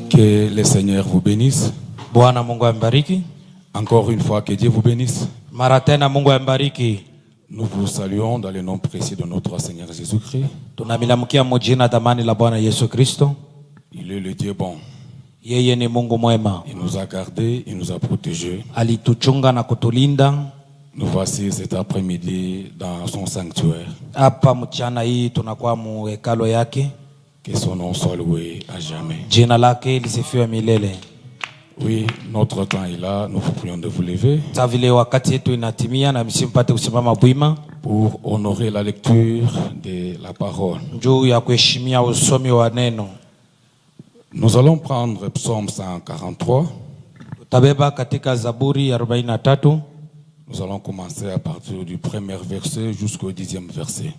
Que le Seigneur vous bénisse. Bwana Mungu ambariki. Encore une fois, que Dieu vous bénisse. Mara tena Mungu ambariki. Nous vous saluons dans le nom précieux de notre Seigneur Jésus-Christ. Tunamilamukia mjina thamani la Bwana Yesu Kristo. Il est le Dieu bon. Yeye ni Mungu mwema. Il nous a gardés, il nous a protégés. Alituchunga na kutulinda. Nous voici cet après-midi dans son sanctuaire. Hapa mchana hii tunakuwa mu hekalo yake. Que son nom soit loué à jamais. Jina lake lisifiwe milele. Oui, notre temps est là, nous vous prions de vous lever. Sa vile wakati yetu inatimia na msimpate kusimama bwima pour honorer la lecture de la parole. Juu ya kuheshimia usomi wa neno. Nous allons prendre Psaume 143. Tutabeba katika Zaburi 43. Nous allons commencer à partir du premier verset jusqu'au 10e verset.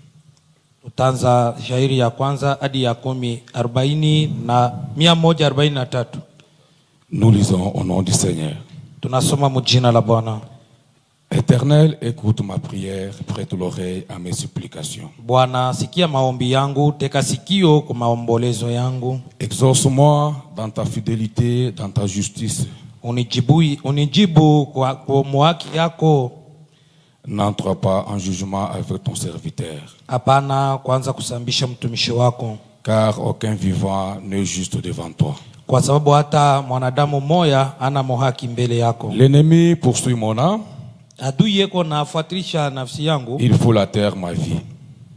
Tutaanza shairi ya kwanza hadi ya 40 na 143. Nous lisons au nom du Seigneur. Tunasoma mjina la Bwana. Éternel, écoute ma prière, prête l'oreille à mes supplications. Bwana, sikia maombi yangu, teka sikio kwa maombolezo yangu. Exauce-moi dans ta fidélité, dans ta justice. Unijibu kwa haki yako. N'entre pas en jugement avec ton serviteur. Hapana kwanza kusambisha mtumishi wako. Car aucun vivant n'est juste devant toi. Kwa sababu hata mwanadamu moya ana haki mbele yako. L'ennemi poursuit mon âme. Adui yeko na afuatilisha nafsi yangu. Il fout la terre ma vie.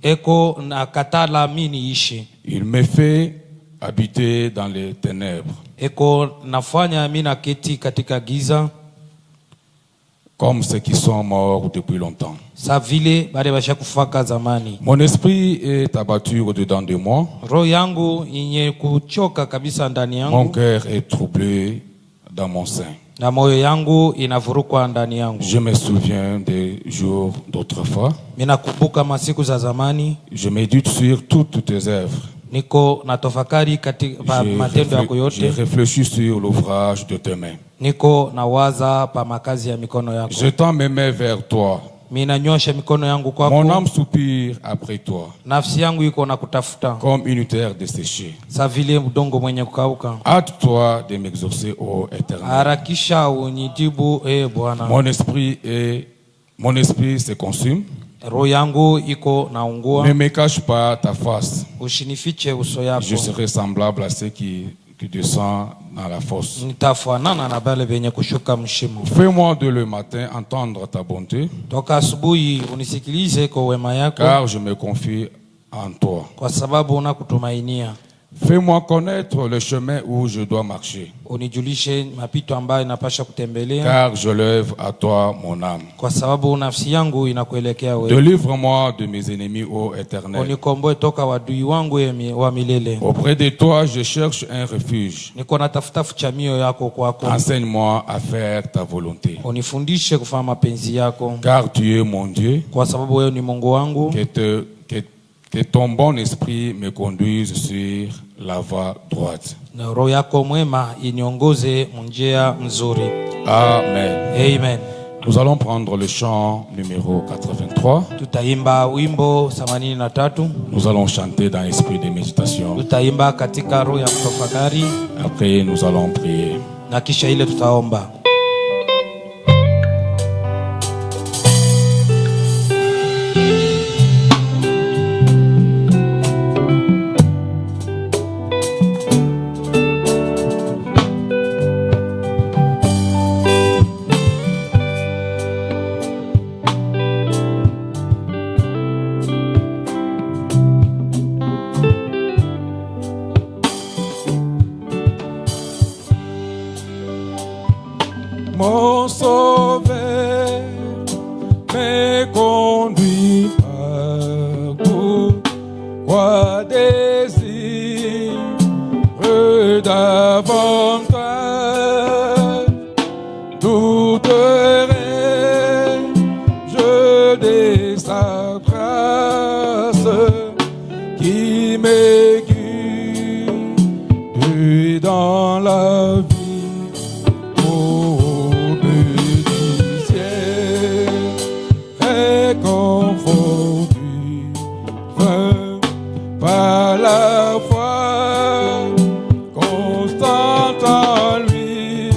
Eko na katala mimi ishi. Il me fait habiter dans les ténèbres. Eko nafanya mimi naketi katika giza. Comme ceux qui sont morts depuis longtemps. Sa vile bale bashakufaka zamani. Mon esprit est abattu au-dedans de moi. Roho yangu yenye kuchoka kabisa ndani yangu. Mon cœur est troublé dans mon sein. Na moyo yangu inavurukwa ndani yangu. Je me souviens des jours d'autrefois. Minakumbuka masiku za zamani. Je médite sur toutes tes œuvres. Niko natafakari katika matendo yako yote. Je réfléchis sur l'ouvrage de tes mains. Niko nawaza pa makazi ya mikono yako. Je tends mes mains vers toi. Minanyosha mikono yangu kwako. Mon âme soupire après toi. Nafsi yangu iko na kutafuta. Comme une terre desséchée. Sa vile udongo mwenye kukauka. Hâte-toi de m'exaucer, ô Éternel. Harakisha unijibu, Bwana. Mon esprit se consume. Roho yangu iko naungua. Ne me cache pas ta face. Usinifiche uso yako. Je serai semblable à ceux qui descendent dans la fosse. Nitafanana na bale benye kushuka mshimo. Fais-moi de le matin entendre ta bonté. Toka asubuhi unisikilize kwa wema yako. Car je me confie en toi. Kwa sababu unakutumainia. Fais-moi connaître le chemin où je dois marcher. Unijulishe mapito ambayo inapasha kutembelea. Car je lève à toi mon âme. Kwa sababu nafsi yangu inakuelekea wewe. Délivre-moi de mes ennemis, ô Éternel. Unikomboe toka wadui wangu wa milele. Auprès de toi, je cherche un refuge. Niko natafuta chamio yako kwako. Enseigne-moi à faire ta volonté. Unifundishe kufanya mapenzi yako. Car tu es mon Dieu. Kwa sababu wewe ni Mungu wangu. Que ton bon esprit me conduise sur la voie droite. Na roho yako mwema iniongoze njia nzuri. Amen. Amen. Nous allons prendre le chant numéro 83. Tutaimba wimbo 83. Nous allons chanter dans l'esprit de méditation. Tutaimba katika roho ya kutafakari. Après nous allons prier. Na kisha ile tutaomba. Mon sauveur me conduit partout, quoi désire davantage, douterai je de sa grâce qui me guide dans dans la vie au-dessus du ciel, réconfort divin par la foi constante en lui,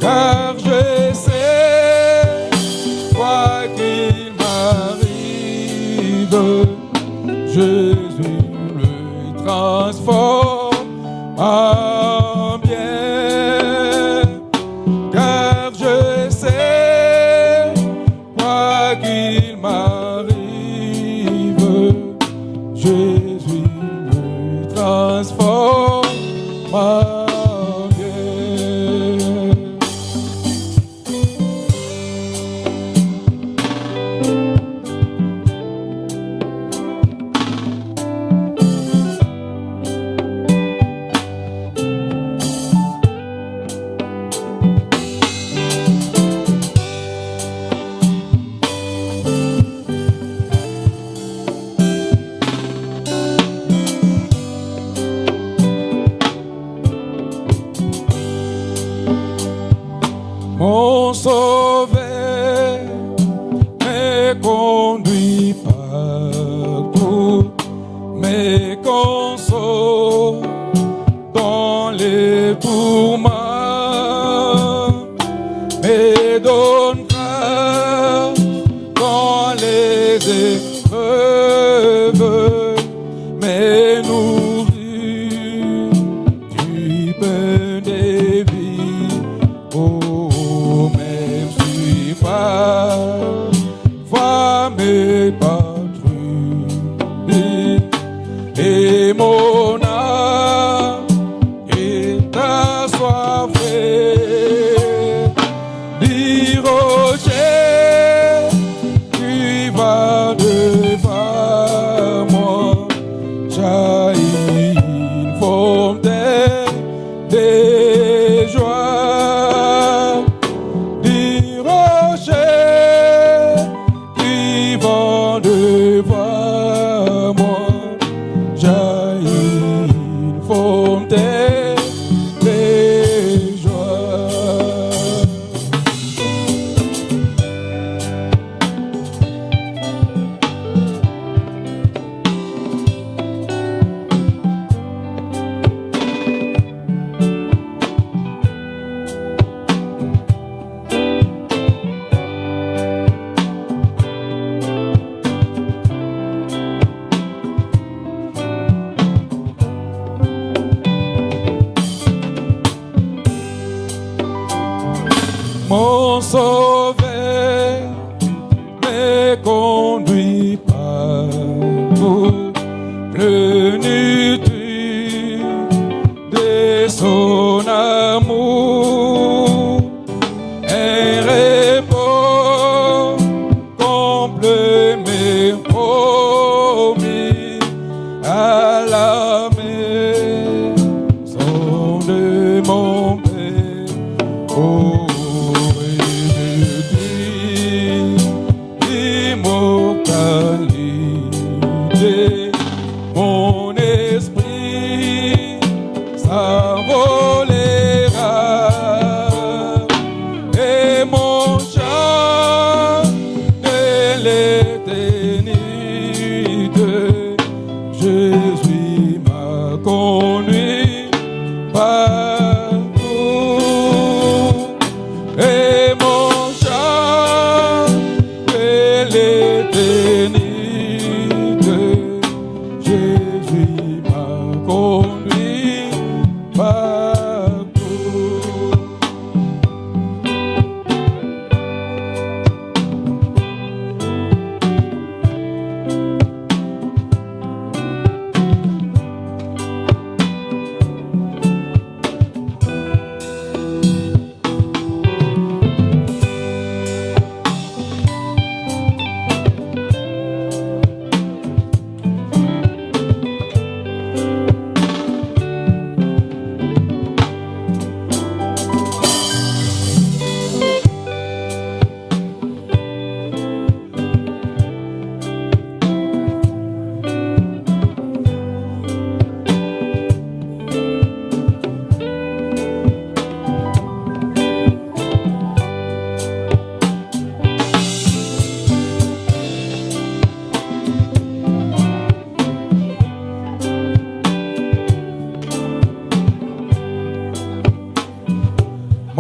car je sais, quoi qu'il m'arrive, Jésus le transforme en bien, car je sais, quoi qu'il m'arrive, Jésus le transforme en bien. Mon sauveur me conduit partout, me console dans les tourments, me donne grâce dans les épreuves, me nourrit du pain des vies. Oh, même si parfois mes patrouilles et mon âme est assoiffée, du rocher qui va devant moi, jaillit une fontaine de joie, du rocher qui va devant moi, jaillit une fontaine de joie. Mon sauveur me conduit partout, plénitude de son amour, un repos complet me promis à la maison de mon Père. Oh, immortalité, mon esprit s'envolera et mon chant de l'éternité, Jésus m'a conduit partout et mon chant de l'éternité, Jésus m'a conduit partout.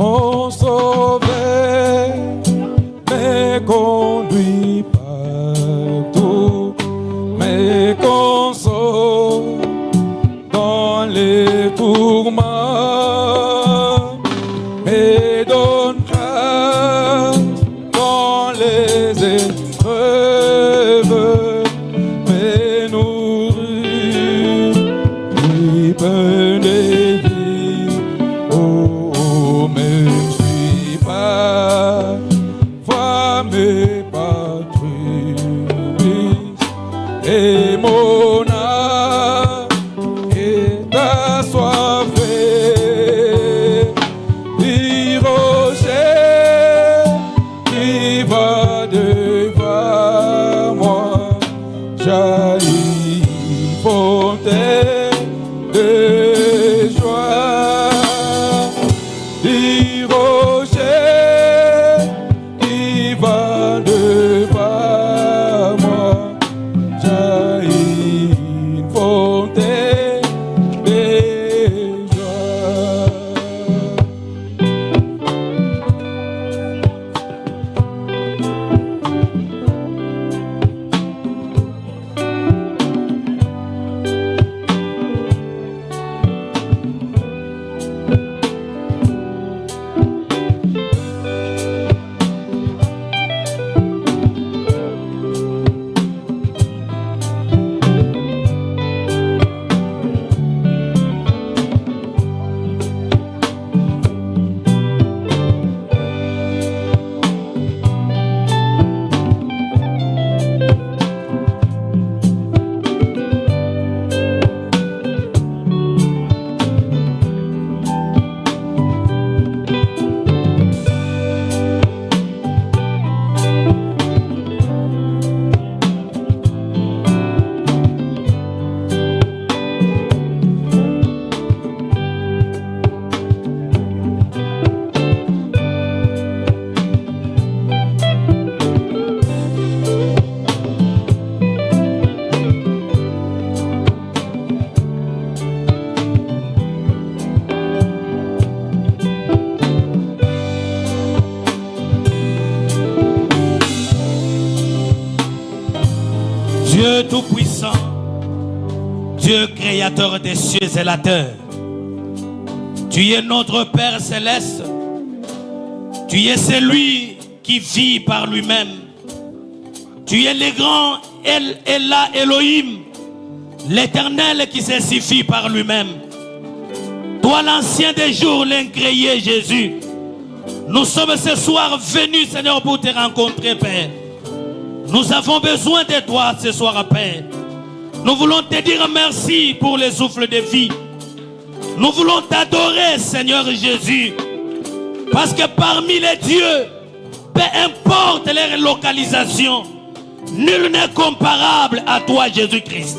mon sauveur, me conduit partout, me console dans les tourments, me donne grâce dans les épreuves, me nourrit du pain de vie. Oh, même si parfois mes pas triste et mon âme est assoiffée, du rocher qui va devant moi jaillit une fontaine de joie. Du rocher qui va devant moi jaillit une fontaine de joie. Dieu Tout-Puissant, Dieu Créateur des cieux et la terre, tu es notre Père Céleste, tu es celui qui vit par lui-même, tu es le grand El Ela Elohim, l'Éternel qui se suffit par lui-même. Toi l'ancien des jours, l'incréé Jésus, nous sommes ce soir venus, Seigneur, pour te rencontrer, Père. Nous avons besoin de toi ce soir, Père. Nous voulons te dire merci pour le souffle de vie. Nous voulons t'adorer, Seigneur Jésus. Parce que parmi les dieux, peu importe leur localisation, nul n'est comparable à toi, Jésus-Christ.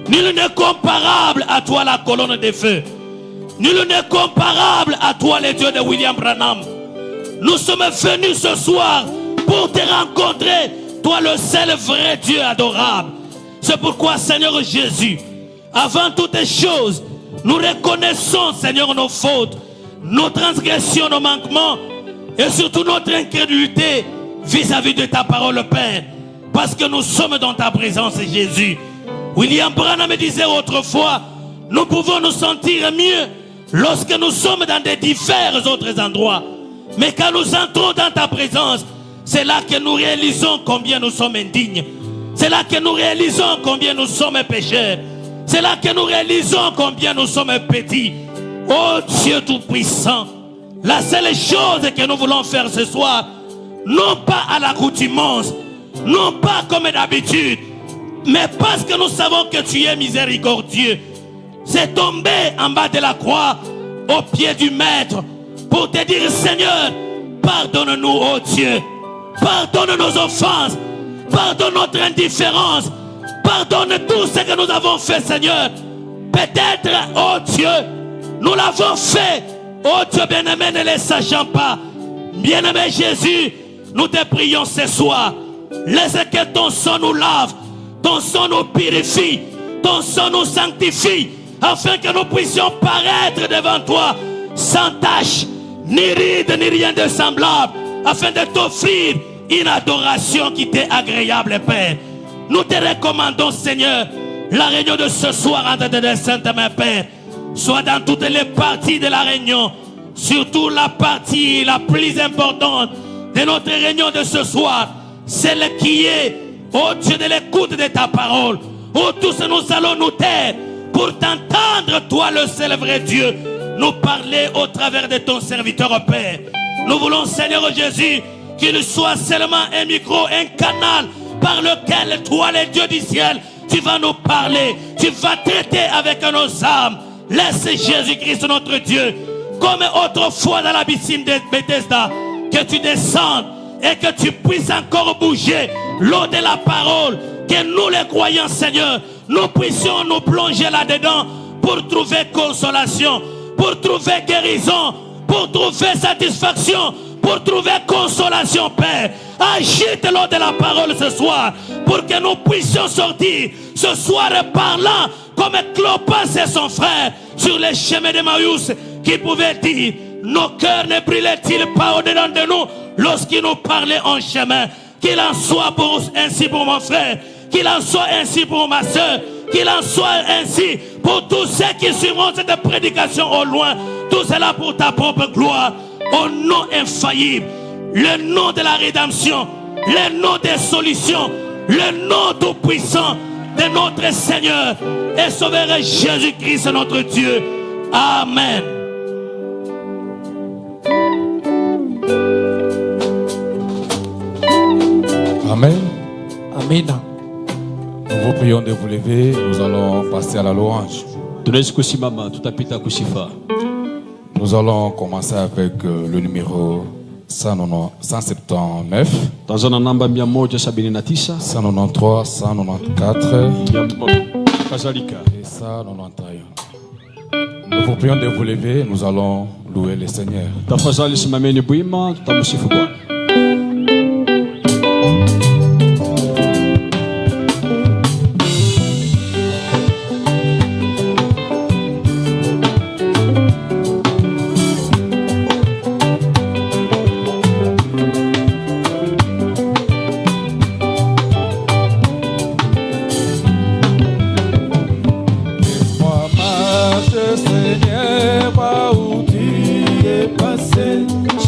Nul n'est comparable à toi, la colonne de feu. Nul n'est comparable à toi, le Dieu de William Branham. Nous sommes venus ce soir pour te rencontrer, toi le seul vrai Dieu adorable. C'est pourquoi, Seigneur Jésus, avant toutes choses, nous reconnaissons, Seigneur, nos fautes, nos transgressions, nos manquements et surtout notre incrédulité vis-à-vis de ta parole, Père. Parce que nous sommes dans ta présence, Jésus. William Branham disait autrefois, nous pouvons nous sentir mieux lorsque nous sommes dans des divers autres endroits. Mais quand nous entrons dans ta présence, c'est là que nous réalisons combien nous sommes indignes. C'est là que nous réalisons combien nous sommes pécheurs. C'est là que nous réalisons combien nous sommes petits. Oh Dieu Tout-Puissant, la seule chose que nous voulons faire ce soir, non pas à l'accoutumance, non pas comme d'habitude, mais parce que nous savons que tu es miséricordieux, c'est tomber en bas de la croix, au pied du Maître, pour te dire, Seigneur, pardonne-nous, oh Dieu. Pardonne nos offenses, pardonne notre indifférence, pardonne tout ce que nous avons fait, Seigneur. Peut-être, oh Dieu, nous l'avons fait, oh Dieu bien-aimé, ne les sachant pas. Bien-aimé Jésus, nous te prions ce soir. Laisse que ton sang nous lave, ton sang nous purifie, ton sang nous sanctifie, afin que nous puissions paraître devant toi sans tache, ni ride, ni rien de semblable, afin de t'offrir une adoration qui t'est agréable, Père. Nous te recommandons, Seigneur, la réunion de ce soir entre tes saintes mains, Père. Soit dans toutes les parties de la réunion, surtout la partie la plus importante de notre réunion de ce soir, celle qui est, oh Dieu, de l'écoute de ta parole, où tous nous allons nous taire pour t'entendre, toi le seul vrai Dieu, nous parler au travers de ton serviteur, Père. Nous voulons, Seigneur Jésus, qu'il soit seulement un micro, un canal par lequel toi, le Dieu du ciel, tu vas nous parler, tu vas traiter avec nos âmes. Laisse Jésus-Christ, notre Dieu, comme autrefois dans la piscine de Bethesda, que tu descendes et que tu puisses encore bouger l'eau de la parole, que nous les croyants, Seigneur, nous puissions nous plonger là-dedans pour trouver consolation, pour trouver guérison, pour trouver satisfaction, pour trouver consolation, Père. Agite l'eau de la parole ce soir pour que nous puissions sortir ce soir parlant comme Clopas et son frère sur les chemins de Maïus, qui pouvaient dire: nos cœurs ne brillaient-ils pas au-dedans de nous lorsqu'il nous parlait en chemin? Qu'il en soit ainsi pour mon frère, qu'il en soit ainsi pour ma soeur, qu'il en soit ainsi pour tous ceux qui suivront cette prédication au loin. Tout cela pour ta propre gloire, au nom infaillible, le nom de la rédemption, le nom des solutions, le nom tout puissant de notre Seigneur et Sauveur Jésus-Christ notre Dieu. Amen. Amen. Amen. Nous vous prions de vous lever. Nous allons passer à la louange. Nous allons commencer avec le numéro 179, 193, 194 et 191. Nous vous prions de vous lever. Nous allons louer le Seigneur.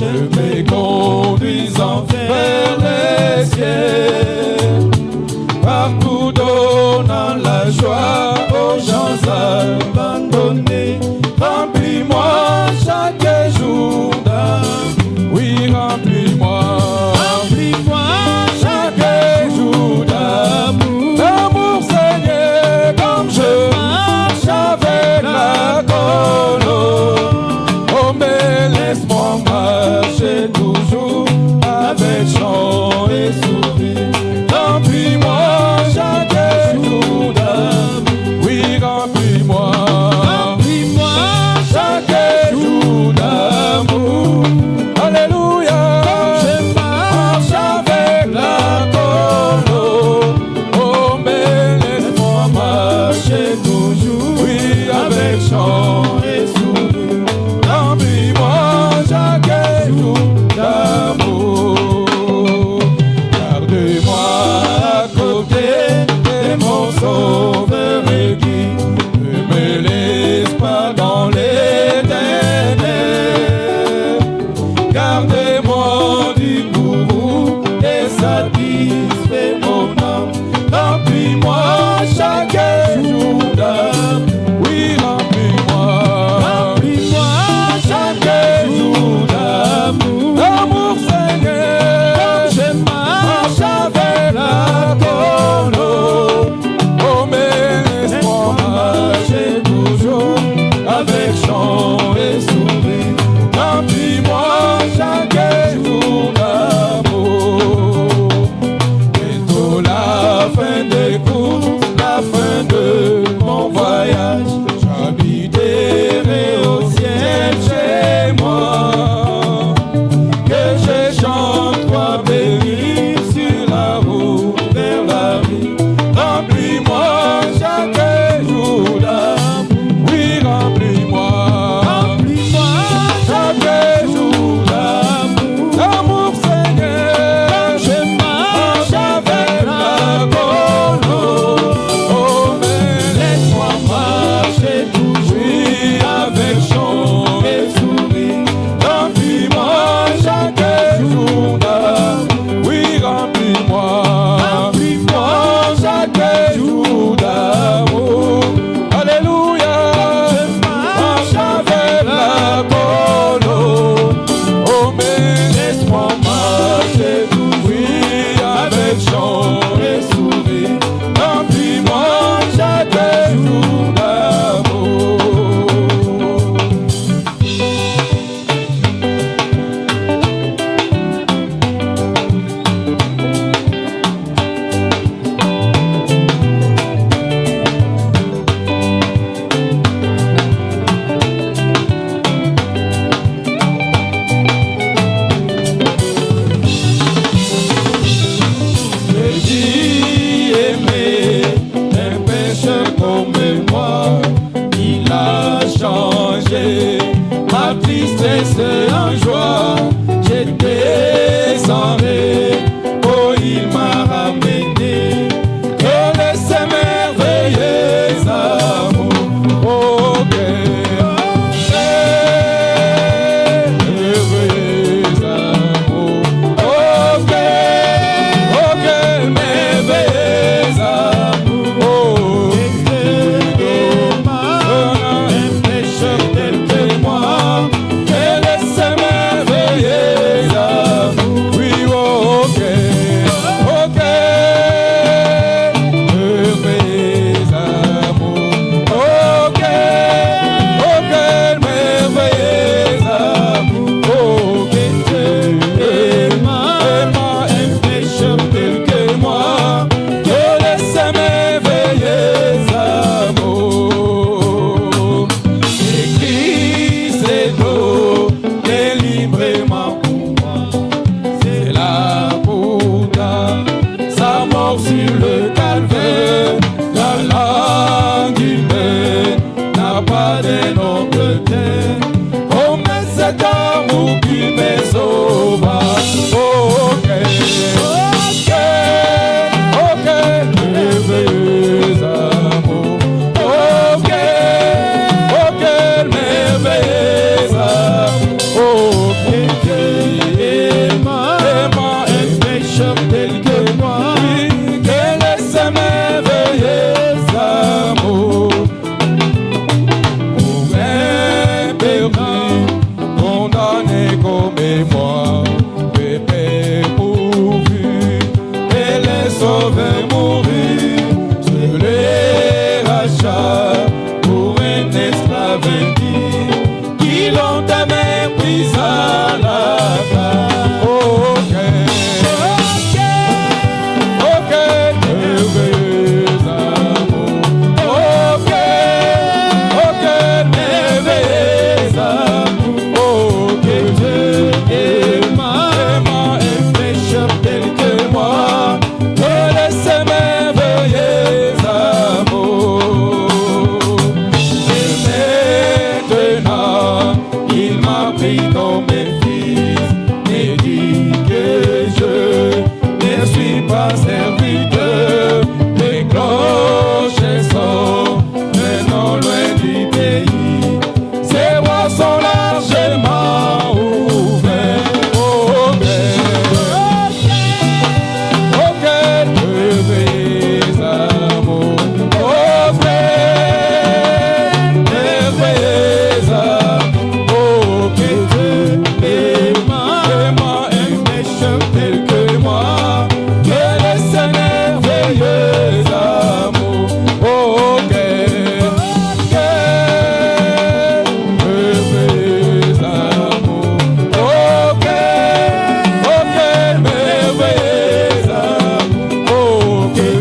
Je me conduis laissé en joie, je descendrai. Oh, il m'a ramené, connais ses merveilleux amours. Oh, merveilleux amour. Oh, quel merveilleux amour. Oh, un pécheur tel que moi, quel est ce merveilleux amour. Oui, oh, merveilleux amour. Oh, quel merveilleux amour. Oh, quel aimant un pécheur tel que moi, quel est ce merveilleux amour. Et Christ est délivrement pour moi, c'est là pour sa mort sur le calvaire. La langue humaine n'a pas de notre terre. Oh, mais cet amour qui me sauva. Oh, quel merveilleux amour. Oh, quel merveilleux amour. Oh, quel aimant un pécheur tel que moi. Quel est ce merveilleux amour. Pour un perdu, condamné comme moi, pépé pourvu, et les sauvés mourir sur les rachats pour un esclave indigne qui l'ont mépris à la cage. Oh, quel merveilleux amour. Oh, quel merveilleux amour. Oh, quel aimant un pécheur tel que moi, quel est ce merveilleux amour. Et maintenant, il m'a pris comme fils et dit que je ne suis pas serviteur. Les cloches sont maintenant loin du pays, ses voies sont largement ouvertes. Oh, quel merveilleux amour. Oh, merveilleux amour. Oh, quel aimant un pécheur tel que moi, quel est ce merveilleux amour. Oh, quel merveilleux amour. Oh, quel merveilleux amour. Oh, quel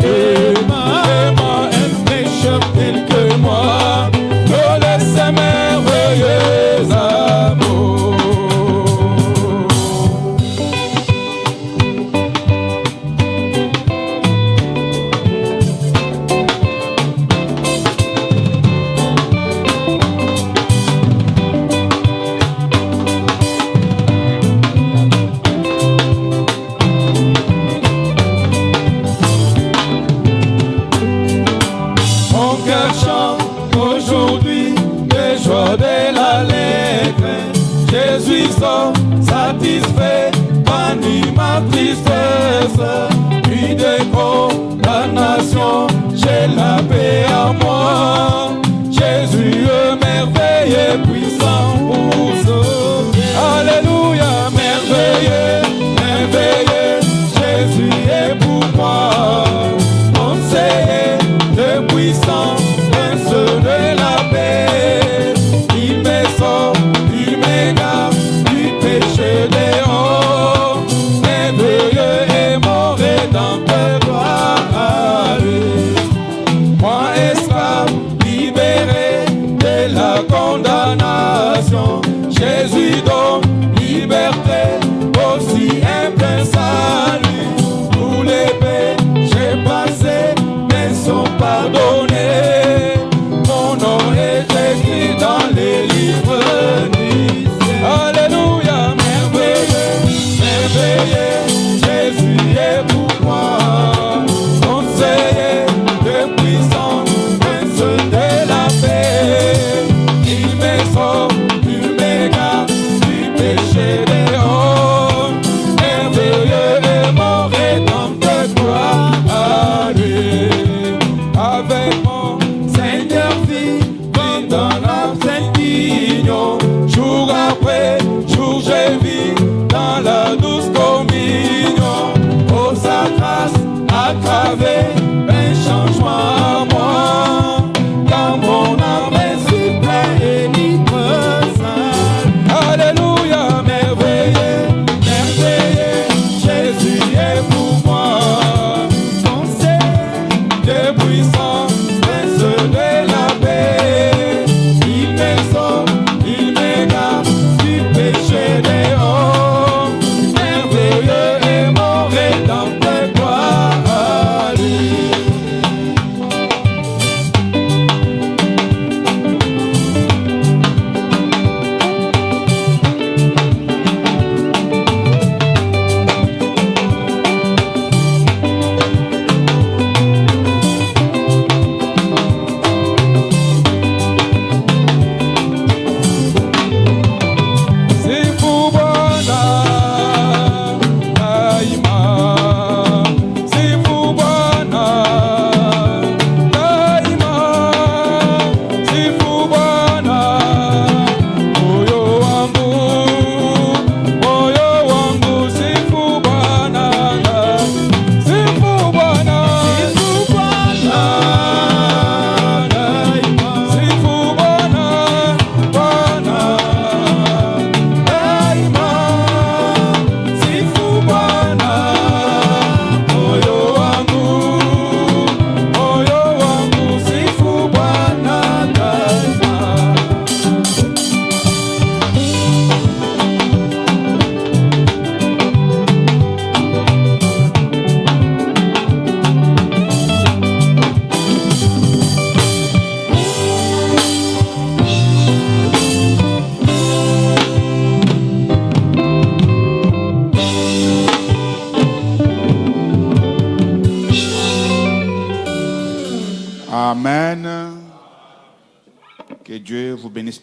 aimant un pécheur tel que moi, quel est ce merveilleux amour. Mon cœur chante aujourd'hui les joies de l'allégresse. Jésus sort satisfait, banni ma tristesse. Puis de condamnation, j'ai la paix en moi. Jésus est merveilleux, puissant pour sauver. Alléluia, merveilleux, merveilleux, Jésus est pour moi. Conseiller de puissant, prince de la paix. Il me sauve, il m'égare du péché des hommes. Merveilleux est mon rédempteur, gloire à lui. Moi esclave, libéré de la condamnation. Jésus donne liberté, aussi un plein salut. Tous les péchés passés me sont pardonnés. Mon nom est écrit dans les livres.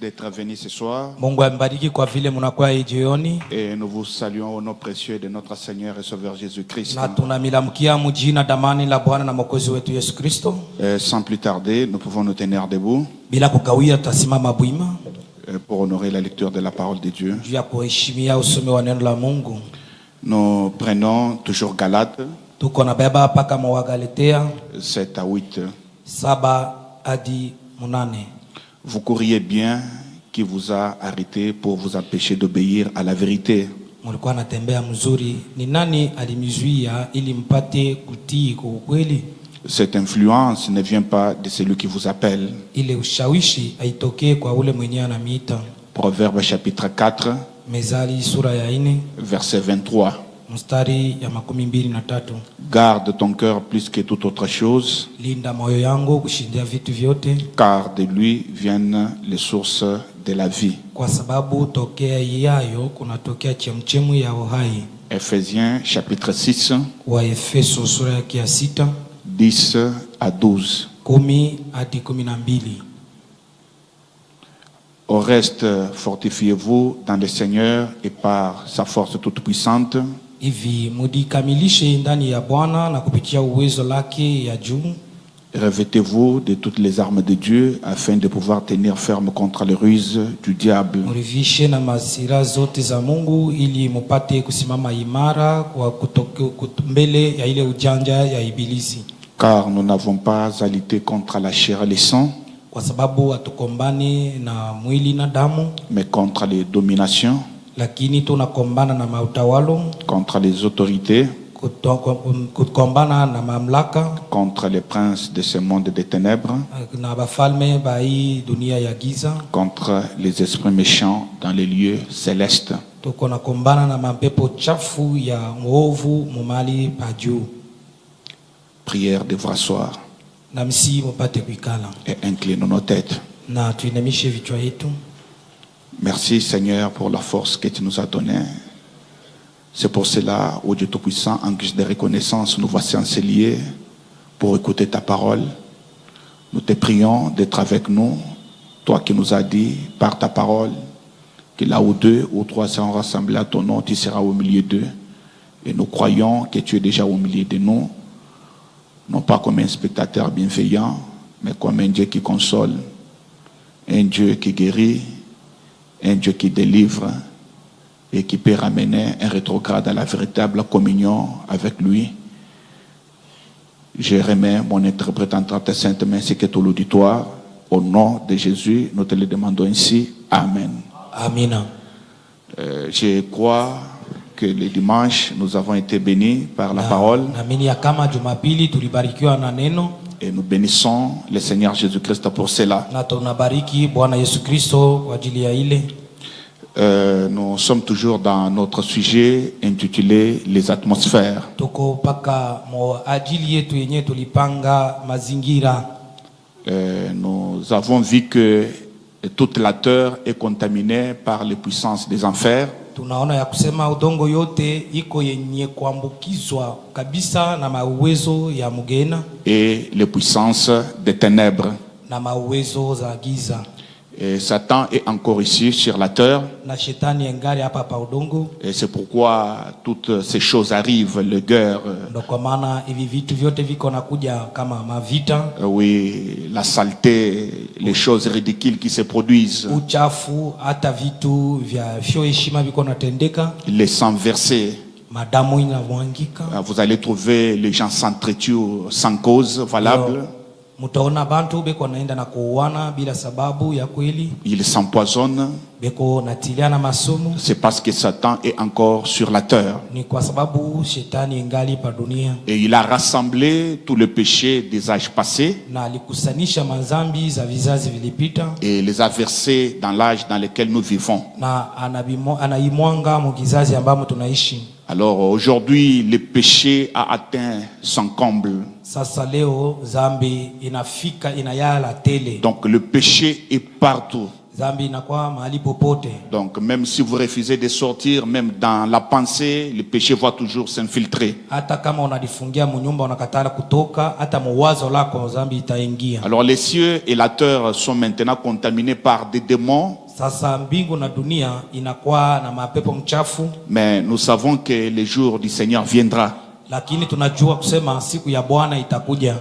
d'être venus ce soir. Mungu ambariki kwa vile mnakuwa hii jioni, Et nous vous saluons au nom précieux de notre Seigneur et Sauveur Jésus-Christ. na tunamilamkia mjina damani la Bwana na Mwokozi wetu Yesu Kristo. Sans plus tarder, nous pouvons nous tenir debout Bila kukawia, tutasimama bwima pour honorer la lecture de la parole de Dieu. juu ya kuheshimia usomi wa neno la Mungu. Nous prenons toujours Galates Tuko na beba paka Wagalatia 7 à 8. 7 hadi 8. Vous courriez bien qui vous a arrêté pour vous empêcher d'obéir à la vérité. Mulikuwa natembea mzuri, ni nani alimizuia ili mpate kutii kwa ukweli? Cette influence ne vient pas de celui qui vous appelle. Ile ushawishi haitokee kwa ule mwenye anamiita. Proverbe chapitre 4, Mezali sura ya 4 verset 23. mstari ya 23. Garde ton cœur plus que toute autre chose, Linda moyo yangu kushindia vitu vyote, car de lui viennent les sources de la vie. kwa sababu tokea yayo kunatokea chemchemu ya uhai. Ephésiens chapitre 6, Wa Efeso sura ya 6 10 à 12. 10 hadi 12. Au reste, fortifiez-vous dans le Seigneur et par sa force toute puissante. Hivi mudikamilishe ndani ya Bwana na kupitia uwezo lake ya juu. Revêtez-vous de toutes les armes de Dieu afin de pouvoir tenir ferme contre les ruses du diable. Murivishe na masira zote za Mungu ili mupate kusimama imara kwa mbele ya ile ujanja ya ibilisi. Car nous n'avons pas à lutter contre la chair et le sang, Kwa sababu hatukombani na mwili na damu, mais contre les dominations, lakini tunakombana na mautawalo, contre les autorités, kukombana na mamlaka, contre les princes de ce monde des ténèbres, na bafalme ba hii dunia ya giza. contre les esprits méchants dans les lieux célestes. Tuko na kombana na mapepo chafu ya uovu mumali pa juu. Prière de vous asseoir Na msi mupate kuikala et inclinons nos têtes. na tuinamishe vichwa yetu. Merci Seigneur pour la force que tu nous as donnée. C'est pour cela, ô Dieu Tout-Puissant, en guise de reconnaissance, nous voici enseignés pour écouter ta parole. Nous te prions d'être avec nous, toi qui nous as dit par ta parole que là où 2 ou 3 seront rassemblés à ton nom, tu seras au milieu d'eux. Et nous croyons que tu es déjà au milieu de nous, non pas comme un spectateur bienveillant, mais comme un Dieu qui console, un Dieu qui guérit, un Dieu qui délivre et qui peut ramener un rétrograde à la véritable communion avec lui. Je remets mon interprète entre tes saintes mains ainsi que tout l'auditoire. Au nom de Jésus, nous te le demandons ainsi. Amen. Amina. Je crois que le dimanche, nous avons été bénis par la parole. Naamini ya kama Jumapili tulibarikiwa na neno, Et nous bénissons le Seigneur Jésus-Christ pour cela. na tunabariki Bwana Yesu Kristo kwa ajili ya ile. Nous sommes toujours dans notre sujet intitulé Les atmosphères. Tuko paka mo ajili yetu yenye tulipanga mazingira. Nous avons vu que toute la terre est contaminée par les puissances des enfers. Tunaona ya kusema udongo yote iko yenye kuambukizwa kabisa na mauwezo ya mugena Et les puissances des ténèbres. na mauwezo za giza. Et Satan est encore ici sur la terre. Na shetani engari hapa pa udongo. Et c'est pourquoi toutes ces choses arrivent, les guerres, Ndo kwa maana hivi vitu vyote viko nakuja kama mavita, oui, la saleté, les choses ridicules qui se produisent, uchafu, hata vitu vya vyo heshima viko natendeka, les sangs versés. madamu inamwangika. Vous allez trouver les gens s'entretuent sans cause valable. Mutaona bantu beko naenda na kuuana bila sababu ya kweli, Ils s'empoisonnent. beko natiliana masomo. C'est parce que Satan est encore sur la terre. Ni kwa sababu shetani ingali pa dunia, Et il a rassemblé tous les péchés des âges passés na alikusanisha mazambi za vizazi vilipita, et les a versés dans l'âge dans lequel nous vivons. na anaimwanga mu kizazi ambamo tunaishi. Alors aujourd'hui, le péché a atteint son comble. Sasa leo zambi inafika inayala tele. Donc le péché est partout. Zambi inakuwa mahali popote. Donc même si vous refusez de sortir, même dans la pensée, le péché va toujours s'infiltrer. Hata kama unadifungia munyumba unakatala kutoka, hata muwazo lako zambi itaingia. Alors les cieux et la terre sont maintenant contaminés par des démons. Sasa mbingu na dunia inakuwa na mapepo mchafu. Mais nous savons que le jour du Seigneur viendra. Lakini tunajua kusema siku ya Bwana itakuja.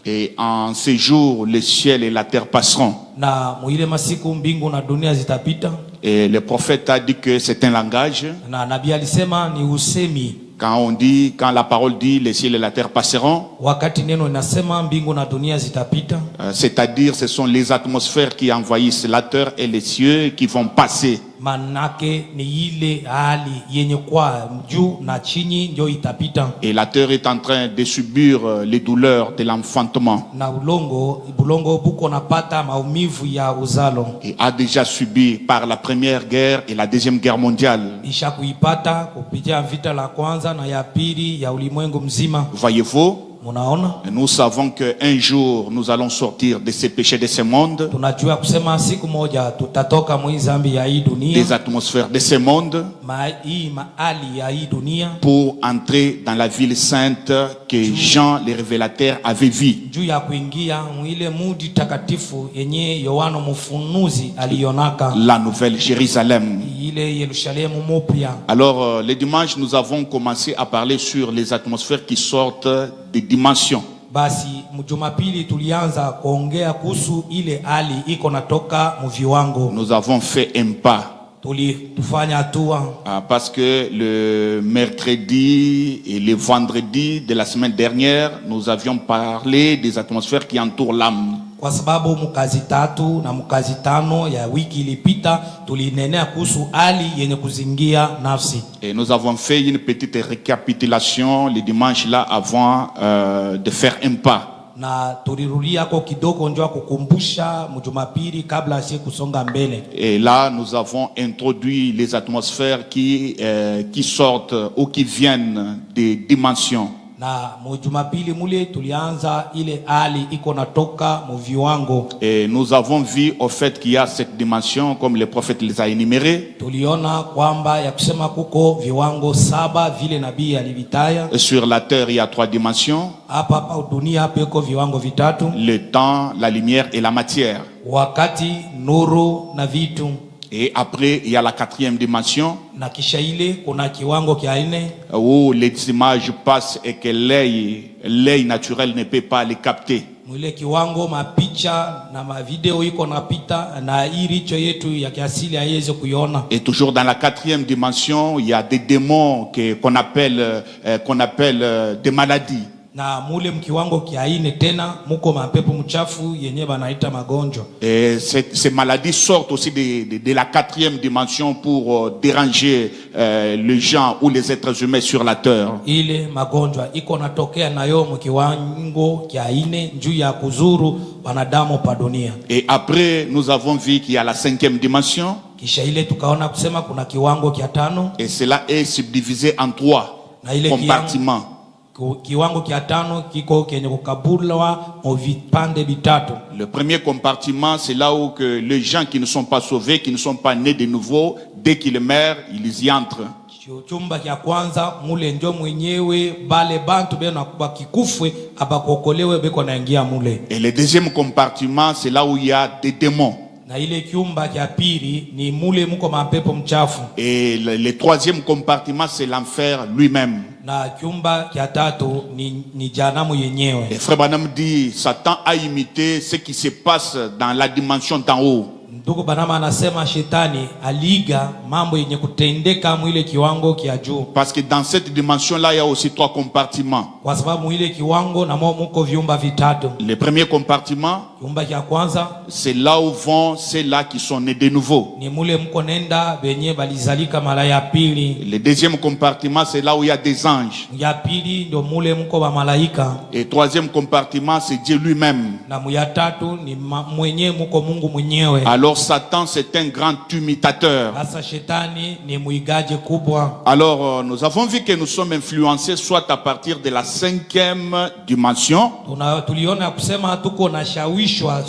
Et en ces jours, le ciel et la terre passeront. Na muile masiku mbingu na dunia zitapita. Et le prophète a dit que c'est un langage. Na nabii alisema ni usemi. Quand la parole dit le ciel et la terre passeront, Wakati neno inasema mbingu na dunia zitapita, c'est-à-dire ce sont les atmosphères qui envahissent la terre et les cieux qui vont passer. manake ni ile hali yenye kwa juu na chini ndio itapita. Et la terre est en train de subir les douleurs de l'enfantement. Na bulongo buko napata maumivu ya uzalo. Et a déjà subi par la première guerre et la deuxième guerre mondiale. Isha kuipata kupitia vita la kwanza na ya pili ya ulimwengu mzima. Voyez-vous? Nous savons qu'un jour nous allons sortir de ces péchés de ce monde, des atmosphères de ce monde, pour entrer dans la ville sainte que Jean le révélateur avait vue. La nouvelle Jérusalem. Alors le dimanche nous avons commencé à parler sur les atmosphères qui sortent des dimensions. Basi mjumapili tulianza kuongea kuhusu ile hali iko natoka mviwango. Nous avons fait un pas. Tufanya hatua. Parce que le mercredi et le vendredi de la semaine dernière, nous avions parlé des atmosphères qui entourent l'âme. Kwa sababu mkazi tatu na mkazi tano ya wiki ilipita tulinenea kuhusu hali yenye kuzingia nafsi. Et nous avons fait une petite récapitulation le dimanche là avant de faire un pas. Na tulirudia kwa kidogo njoo kukumbusha mjumapili kabla ya kusonga mbele. Et là nous avons introduit les atmosphères qui sortent ou qui viennent des dimensions. Na mjumapili mule tulianza ile hali iko natoka mviwango. Et nous avons vu au fait qu'il y a cette dimension comme le prophète les a énumérées. Tuliona kwamba ya kusema kuko viwango 7 vile nabii alivitaya. Sur la terre il y a 3 dimensions. Hapa dunia peko viwango vitatu. Le temps, la lumière et la matière. Wakati, nuru na vitu. Et après, il y a la 4e dimension où les images passent et que l'œil naturel ne peut pas les capter. Et toujours dans la 4e dimension, il y a des démons qu'on appelle des maladies. Na mule mkiwango kiaine tena muko mapepo mchafu yenye banaita magonjwa. Et ces maladies sortent aussi de la 4e dimension pour déranger les gens ou les êtres humains sur la terre. Ile magonjwa iko natokea nayo mkiwango kiaine juu ya kuzuru wanadamu pa dunia. Et après nous avons vu qu'il y a la 5e dimension. Kisha ile tukaona kusema kuna kiwango kia 5. Et cela est subdivisé en 3 compartiments. Kiwango kia 5 kiko kenye kukabulwa mu vipande vitatu. Le premier compartiment, c'est là où que les gens qui ne sont pas sauvés, qui ne sont pas nés de nouveau, dès qu'ils meurent, ils y entrent. Chumba kia kwanza mule ndio mwenyewe bale bantu bena bakikufwe abakokolewe beko naingia mule. Et le deuxième compartiment, c'est là où il y a des démons. Na ile kiumba kia pili ni mule muko mapepo mchafu. Et le troisième compartiment, c'est l'enfer lui-même. Na kiumba kia tatu ni jahanamu yenyewe. Et Frère Branham dit, Satan a imité ce qui se passe dans la dimension d'en haut. Ndugu Branham anasema shetani aliiga mambo yenye kutendeka mwile kiwango kia juu. Parce que dans cette dimension-là, il y a aussi 3 compartiments. Kwa sababu mwile kiwango na muko viumba vitatu. Le premier compartiment, kiumba kia kwanza, c'est là où vont ceux-là qui sont nés de nouveau. Ni mule mko nenda benye balizalika mara ya pili. Le deuxième compartiment, c'est là où il y a des anges. Ya pili ndio mule mko ba malaika. Et troisième compartiment, c'est Dieu lui-même. Na ya tatu ni mwenyewe mko Mungu mwenyewe. Alors Alors Satan, c'est un grand imitateur. Sasa shetani ni mwigaji kubwa. Alors nous avons vu que nous sommes influencés soit à partir de la 5e dimension, Tuliona kusema tuko na shawishwa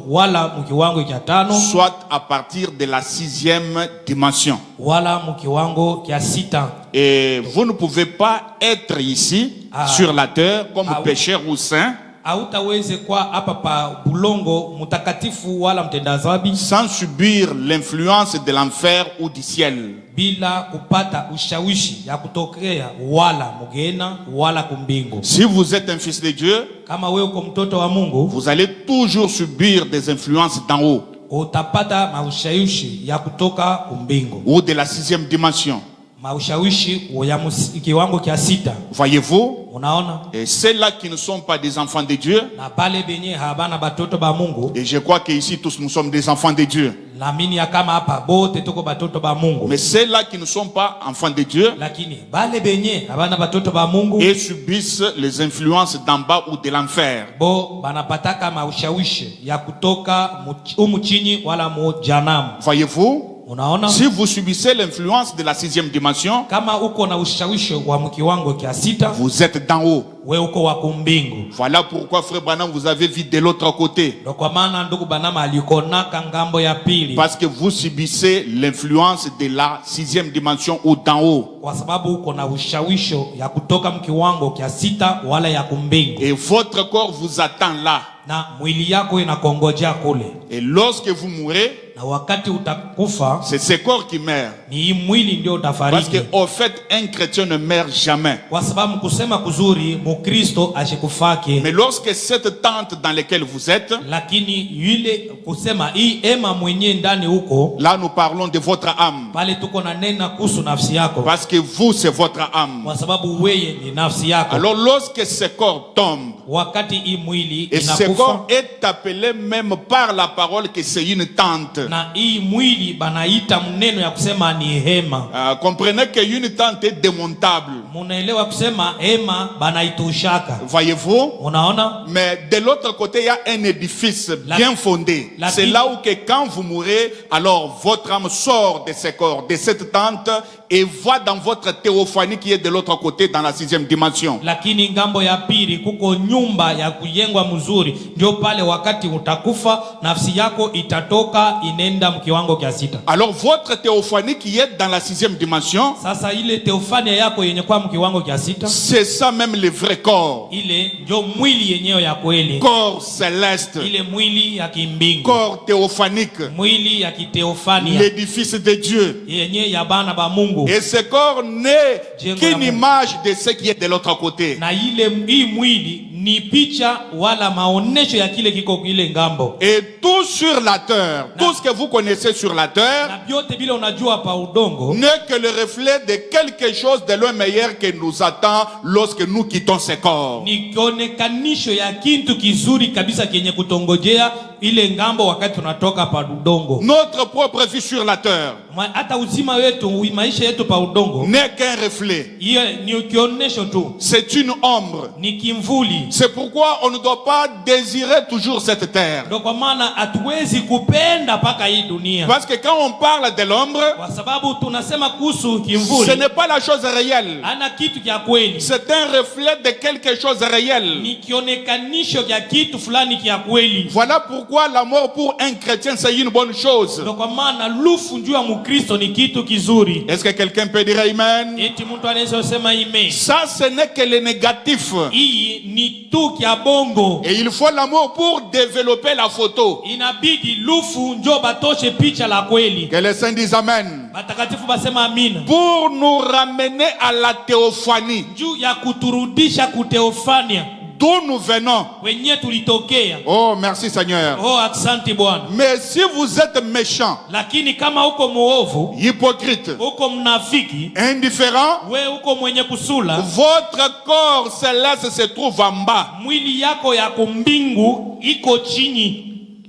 wala mkiwango cha 5, soit à partir de la 6e dimension. wala mkiwango cha 6. Et vous ne pouvez pas être ici sur la terre comme pécheur ou saint Hautaweze kwa hapa pa bulongo mtakatifu wala mtenda dhambi sans subir l'influence de l'enfer ou du ciel. bila kupata ushawishi ya kutokea wala mugena wala kumbingu. Si vous êtes un fils de Dieu, Kama wewe uko mtoto wa Mungu, vous allez toujours subir des influences d'en haut utapata maushawishi ya kutoka kumbingu, ou de la 6e dimension. maushawishi ya kiwango cha 6. Voyez-vous? Unaona? Et ceux-là qui ne sont pas des enfants de Dieu, Na pale benye habana batoto ba Mungu, et je crois qu'ici tous nous sommes des enfants de Dieu, naamini ya kama hapa bote tuko batoto ba Mungu. mais ceux-là qui ne sont pas enfants de Dieu Lakini bale benye habana batoto ba Mungu et subissent les influences d'en bas ou de l'enfer, bo banapataka maushawishi ya kutoka umu chini wala mu janamu. voyez-vous? Unaona? Si vous subissez l'influence de la 6e dimension, Kama uko na ushawishi wa mkiwango kia 6, vous êtes d'en haut. we uko wa kumbingu. Voilà pourquoi frère Branham vous avez vu de l'autre côté, Ndo kwa maana ndugu Banama alikonaka ngambo ya pili, parce que vous subissez l'influence de la 6e dimension ou d'en haut, kwa sababu uko na ushawisho ya kutoka mkiwango kia 6 wala ya kumbingu, et votre corps vous attend là. na mwili yako inakongoja kule, Et lorsque vous mourrez, na wakati utakufa c'est ce corps qui meurt. ni hii mwili ndio Parce utafariki. que au fait, un chrétien ne meurt jamais. Kwa sababu kusema kuzuri mukristo ashikufake, Mais lorsque cette tente dans laquelle vous êtes, lakini yule kusema hii ema mwenye ndani huko, là nous parlons de votre âme. pale tuko na nena kuhusu nafsi yako, Parce que vous, c'est votre âme. kwa sababu weye ni nafsi yako. Alors lorsque ce corps tombe, Wakati hii mwili et ce inakufa, corps est appelé même par la parole que c'est une tente. na hii mwili banaita mneno ya kusema ni hema. Comprenez qu'une tente est démontable. Munaelewa kusema hema banaitushaka. Voyez-vous? Unaona? Mais de l'autre côté, il y a un édifice bien fondé. C'est là où que quand vous mourrez, alors votre âme sort de ce corps, de cette tente, et va dans votre théophanie qui est de l'autre côté, dans la 6e dimension. Lakini ngambo ya pili kuko nyumba ya kujengwa mzuri, ndio pale wakati utakufa nafsi yako itatoka inenda mkiwango kia 6. Alors votre théophanie qui est dans la 6e dimension, Sasa ile teofania yako yenye kwa mkiwango kia 6, c'est ça même le vrai corps. ile ndio mwili yenyewe ya kweli, Corps céleste, ile mwili ya kimbingu, corps théophanique, mwili ya kiteofania l'édifice de Dieu. yenye ya bana ba Mungu. Et ce corps n'est qu'une image de ce qui est de l'autre côté. Na hii mwili ni picha wala maonesho ya kile kiko ile ngambo. Et tout sur la terre, tout ce que vous connaissez sur la Na terre, byote bila unajua pa udongo n'est que le reflet de quelque chose de loin meilleur que nous attend lorsque nous quittons ce corps. ni kionekanisho ya kitu kizuri kabisa kenye kutongojea ile ngambo wakati tunatoka pa udongo. Notre propre vie sur la terre Hata uzima wetu, maisha yetu pa udongo, n'est qu'un reflet. hiyo ni kionesho tu, C'est une ombre. ni kimvuli. C'est pourquoi on ne doit pas désirer toujours cette terre. Ndio kwa maana hatuwezi kupenda paka hii dunia, Parce que quand on parle de l'ombre, kwa sababu tunasema kuhusu ce kimvuli n'est pas la chose réelle. ana kitu kya kweli, C'est un reflet de quelque chose de réel. ni kionekanisho kya kitu fulani kya kweli. Voilà pourquoi la mort pour un chrétien, c'est une bonne chose. Ndio kwa maana lufu njuu ya Mkristo ni kitu kizuri. Est-ce que quelqu'un peut dire amen? Eti mtu anaweza kusema ime. Ça, ce n'est que le négatif. Hii ni tu kya bongo. Et il faut l'amour pour développer la photo. Inabidi lufu njo batoshe picha la kweli. Que les saints disent amen. Batakatifu basema amina. Pour nous ramener à la théophanie. Juu ya kuturudisha kuteofania D'où nous venons. wenye tulitokea. Oh, merci Seigneur. Oh, asante Bwana. Mais si vous êtes méchant, Lakini kama uko muovu, hypocrite, uko mnafiki, indifférent, we uko mwenye kusula, votre corps céleste se trouve en bas. mwili yako ya kumbingu iko chini.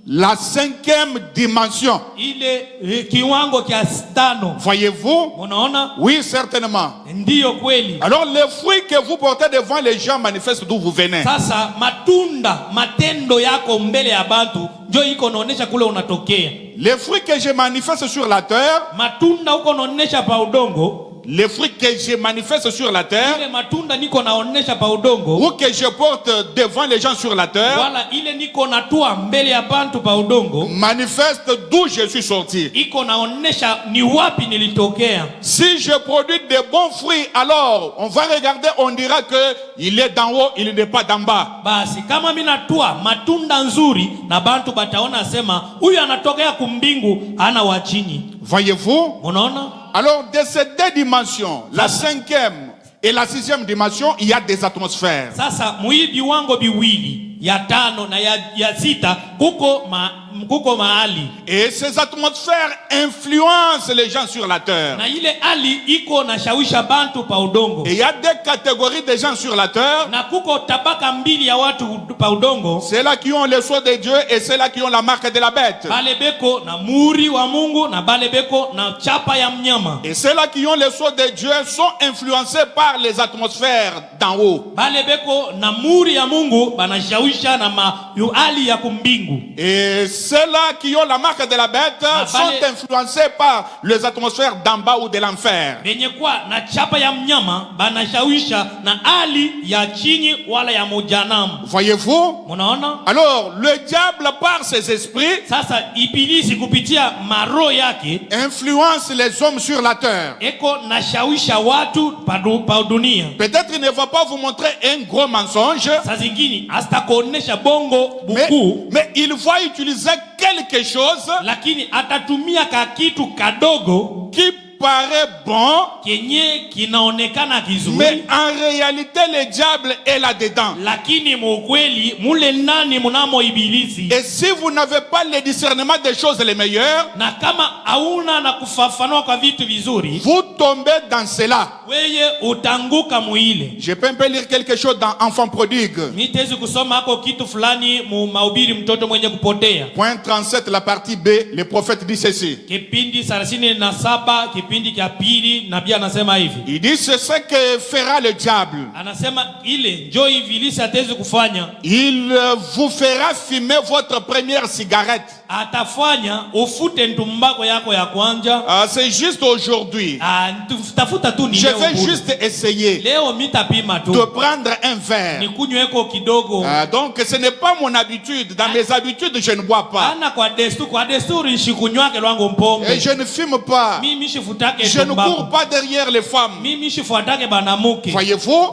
La 5e dimension. Ile kiwango kia 5. Voyez-vous? Unaona? Oui, certainement. Ndiyo kweli. Alors les fruits que vous portez devant les gens manifestent d'où vous venez. Sasa matendo yako mbele ya bantu njo iko naonesha kule unatokea. Les fruits que je manifeste sur la terre, matunda uko naonesha pa udongo, les fruits que je manifeste sur la terre, ile matunda niko naonesha pa udongo, ou que je porte devant les gens sur la terre, wala ile niko natua mbele ya bantu pa udongo, manifeste d'où je suis sorti. iko naonesha ni wapi nilitokea. Si je produis de bons fruits, alors on va regarder, on dira que il est d'en haut, il n'est pas d'en bas. Basi kama mimi natua matunda nzuri, na bantu bataona sema huyu anatokea kumbingu, ana wa chini. Voyez-vous? Unaona? Alors de ces deux dimensions, la 5e et la 6e dimension, il y a des atmosphères. Sasa muibi wango biwili ya tano na ya sita kuko mahali. Et ces atmosphères influencent les gens sur la terre. Na ile ali iko na shawisha bantu pa udongo. Et il y a deux catégories de gens sur la terre. Na kuko tabaka mbili ya watu pa udongo. Ceux-là qui ont le sceau de Dieu et ceux-là qui ont la marque de la bête. Balebeko na muri wa Mungu na balebeko na chapa ya mnyama. Et ceux-là qui ont le sceau de Dieu sont influencés par les atmosphères d'en haut. Balebeko na muri ya Mungu banashawisha na ali ya kumbingu. Et ceux-là qui ont la marque de la bête sont influencés par les atmosphères d'en bas ou de l'enfer. Benye kwa na chapa ya mnyama banashawisha na ali ya chini wala ya mujanamu. Voyez-vous? Munaona? Alors, le diable par ses esprits sasa ibilisi kupitia maro yake influence les hommes sur la terre. Eko na shawisha watu pa dunia. Peut-être il ne va pas vous montrer un gros mensonge. Saa zingine hasta kuonesha bongo buku. Mais il va utiliser quelque chose lakini atatumia kakitu kadogo qui paraît bon, kenye kinaonekana kizuri, mais en réalité le diable est là-dedans. Lakini mukweli mule nani munamo ibilisi. Et si vous n'avez pas le discernement des choses les meilleures, na kama hauna na kufafanua kwa vitu vizuri, vous tombez dans cela. Weye utanguka muile. Je peux un peu lire quelque chose dans Enfant prodigue. Mitezi kusoma hako kitu fulani mu mahubiri mtoto mwenye kupotea. Point 37 la partie B, le prophète dit ceci. Kipindi 37 kipindi cha pili nabii anasema hivi. Il dit c'est ce que fera le diable. Anasema ile njoo ibilisi atezi kufanya. Il vous fera fumer votre première cigarette. Atafanya ufute ntumbako yako ya kwanja. C'est juste aujourd'hui. Tafuta tu ni je vais juste essayer leo mitapima tu de prendre un verre. Nikunyweko kidogo. Donc ce n'est pas mon habitude. Dans mes habitudes je ne bois pas. Ana kwa desturi nshikunywa lwangu mpombe. Et je ne fume pas. Mimi shifutake je ne cours pas derrière les femmes. Mimi shifuatake banamuke. Voyez-vous?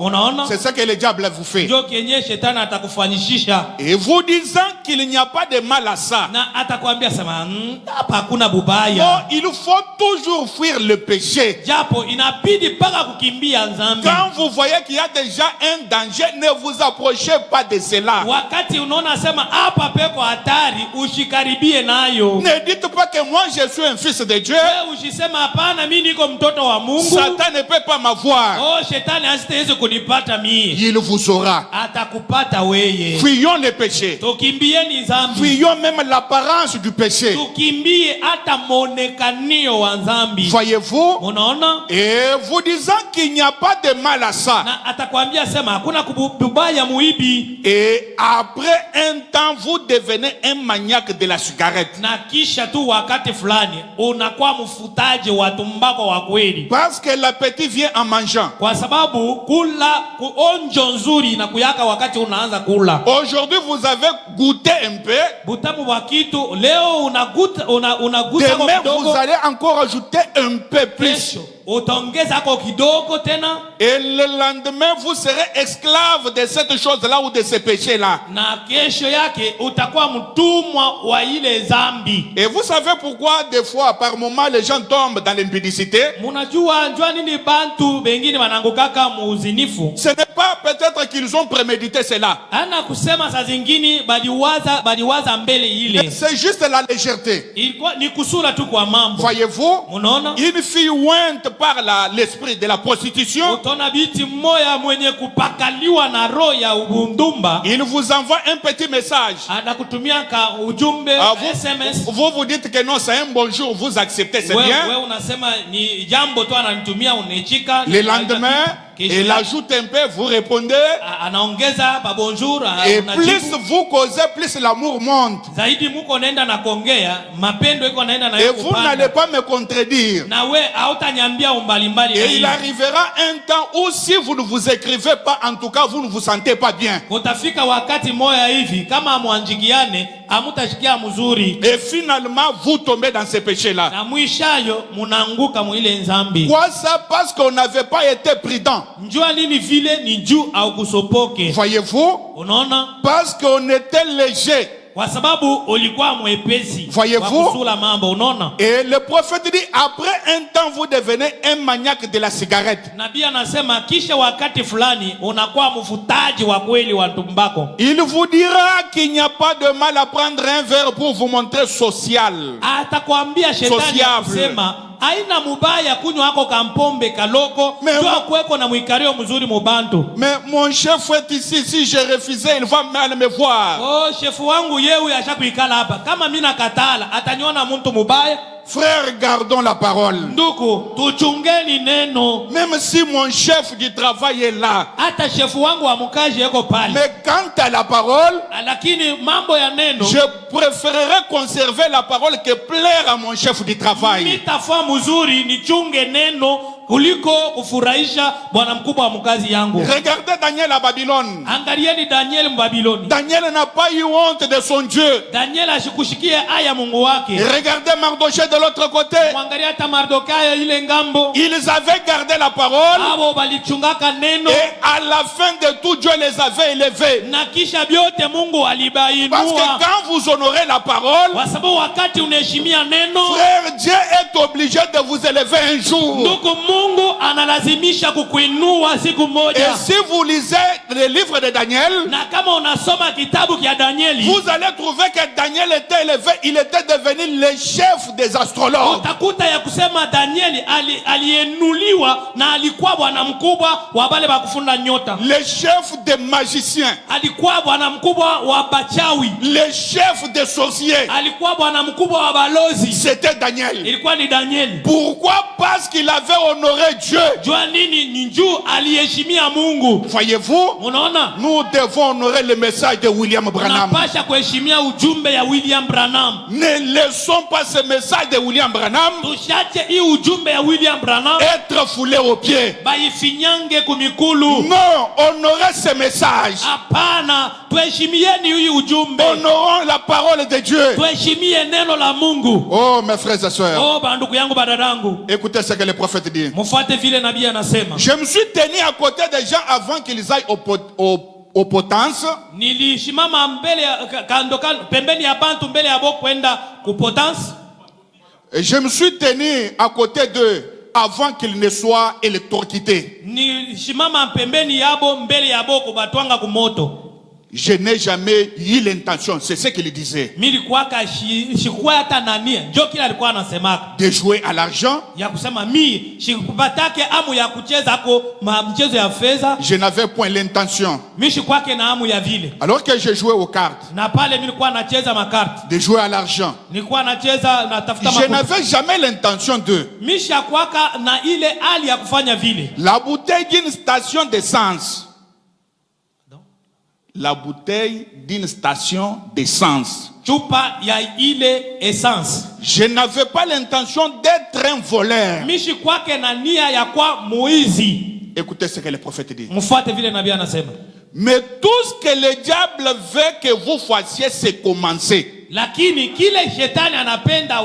C'est ce que le diable vous fait. Ndio kenye shetani atakufanyishisha. Et vous disant qu'il n'y a pas de mal à ça. Na atakwambia sema hapa hakuna bubaya. Non, il faut toujours fuir le péché. Japo inabidi paka kukimbia nzambi. Quand vous voyez qu'il y a déjà un danger, ne vous approchez pas de cela. Wakati unaona sema hapa peko hatari, ushikaribie nayo. Ne dites pas que moi je suis un fils de Dieu. Wewe usisema hapana mimi niko mtoto wa Mungu. Satan ne peut pas m'avoir. Oh, shetani asitaweza kunipata mimi. Il vous aura. Atakupata weye. Fuyons le péché. Tukimbieni dhambi. Fuyons même l'apparence du péché. Tukimbie hata monekanio wa dhambi. Voyez-vous? Unaona? Et vous disant qu'il n'y a pas de mal à ça. Na atakwambia sema hakuna kubaya muibi. Et après un temps vous devenez un maniaque de la cigarette. Na kisha tu wakati fulani unakuwa mfutaji wa tumbako wa kweli. Parce que l'appétit vient en mangeant. Kwa sababu kula kuonjo nzuri na kuyaka wakati unaanza kula. Aujourd'hui vous avez goûté un peu. Butamu wa kitu leo unaguta demain vous allez encore ajouter un peu plus. Utaongeza kwa kidogo tena. Et le lendemain vous serez esclave de cette chose-là ou de ce péché-là. Na kesho yake utakuwa mtumwa wa ile dhambi. Et vous savez pourquoi des fois par moment les gens tombent dans l'impudicité? Munajua nini bantu bengine wanangukaka muuzinifu? Ce n'est pas peut-être qu'ils ont prémédité cela. Ana kusema saa zingine baliwaza mbele ile. C'est juste la légèreté. Ilikuwa ni kusura tu kwa mambo. Voyez-vous? Munaona? Une fille ointe par l'esprit de la prostitution. Utona biti mmoja mwenye kupakaliwa na roho ya ubundumba. Il vous envoie un petit message. Anakutumia ka ujumbe SMS. Vous dites que non, c'est un bonjour, vous acceptez, c'est bien. Wewe unasema ni jambo tu ananitumia unechika. Le lendemain, Il ajoute un peu, vous répondez. Anaongeza ba bonjour. Et plus vous causez, plus l'amour monte. Zaidi muko naenda na kuongea, mapendo iko naenda na et vous n'allez pas me contredire. Na we hautaniambia umbalimbali. Et il arrivera un temps où si vous ne vous écrivez pas, en tout cas vous ne vous sentez pas bien. Kutafika wakati moya hivi kama mwanjigiane amutashikia mzuri. Et finalement vous tombez dans ces péchés là. Na mwishayo munaanguka mwile nzambi. Quoi ça? Parce qu'on n'avait pas été prudent. Njua nini vile ni juu au kusopoke. Voyez-vous? Unaona? Parce qu'on était léger. Kwa sababu ulikuwa mwepesi. Voyez-vous? Kusula mambo, unaona? Et le prophète dit après un temps vous devenez un maniaque de la cigarette. Nabii anasema kisha wakati fulani unakuwa mvutaji wa kweli wa tumbako. Il vous dira qu'il n'y a pas de mal à prendre un verre pour vous montrer social. Atakwambia shetani akisema haina mubaya kunywa hako kampombe kaloko jua kuweko na mwikario mzuri mubantu. Mais mon chef est ici, si je refusais il va mal me voir. Oh, chefu wangu yewe ashakuikala hapa kama mimi nakatala ataniona mtu mubaya. Frère, gardons la parole. Ndugu, tuchungeni neno. Même si mon chef du travail est là. Hata chefu wangu wa mkazi yako pale. Mais quant à la parole, lakini mambo ya neno, je préférerais conserver la parole que plaire à mon chef du travail. Nitafaa mzuri nichunge neno kuliko kufurahisha bwana mkubwa wa mkazi yangu. Regardez Daniel à Babylone. Angalieni Daniel Mbabyloni. Daniel n'a pas eu honte de son Dieu. Daniel asikushikia aya Mungu wake. Regardez Mardochée de l'autre côté. Mwangalia hata Mardokai ile ngambo. Ils avaient gardé la parole. Abo balichungaka neno. Et à la fin de tout, Dieu les avait élevés. Na kisha byote Mungu alibainua. Parce que quand vous honorez la parole, kwa sababu wakati unaheshimia neno, frère, Dieu est obligé de vous élever un jour. Ndugu, Mungu analazimisha kukuinua siku moja. Et si vous lisez le livre de Daniel, na kama unasoma kitabu kia Danieli, vous allez trouver que Daniel était élevé, il était devenu le chef des astrologues. Utakuta ya kusema Danieli alienuliwa na alikuwa bwana mkubwa wa wale wa kufunda nyota. Le chef des magiciens. Alikuwa bwana mkubwa wa bachawi. Le chef des sorciers. Alikuwa bwana mkubwa wa balozi. C'était Daniel. Ilikuwa ni Danieli. Pourquoi? Parce qu'il avait honoré Dieu. Jua nini? Ni juu aliheshimia Mungu. Voyez-vous? Unaona? Nous devons honorer le message de William Branham. Tunapasha kuheshimia ujumbe ya William Branham. Ne laissons pas ce message de William Branham tushache hii ujumbe ya William Branham être foulé aux pieds. Baifinyange kumikulu. Non, honorez ce message. Hapana, tuheshimieni hii ujumbe. Honorons la parole de Dieu. Tuheshimie neno la Mungu. Oh mes frères et sœurs. Oh bandugu yangu badadangu. Écoutez ce que le prophète dit. Mufuate vile nabii anasema. Je me suis tenu à côté des gens avant qu'ils aillent au potence. Nilishimama mbele kando pembeni ya bantu mbele ya boko kwenda ku potence. Et je me suis tenu à côté d'eux avant qu'ils ne soient électrocutés. Nilishimama pembeni yabo mbele ya boko batwanga ku moto. Je n'ai jamais eu l'intention, c'est ce qu'il disait, de jouer à l'argent. Je n'avais point l'intention, alors que je jouais aux cartes, de jouer à l'argent. Je n'avais jamais l'intention de la bouteille d'une station d'essence. La bouteille d'une station d'essence. Chupa ya ile essence. Je n'avais pas l'intention d'être un voleur. Mishi kwake na nia ya kwa muizi. Écoutez ce que le prophète dit. Mfuate vile nabii anasema. Mais tout ce que le diable veut que vous fassiez, c'est commencer. Lakini kile shetani anapenda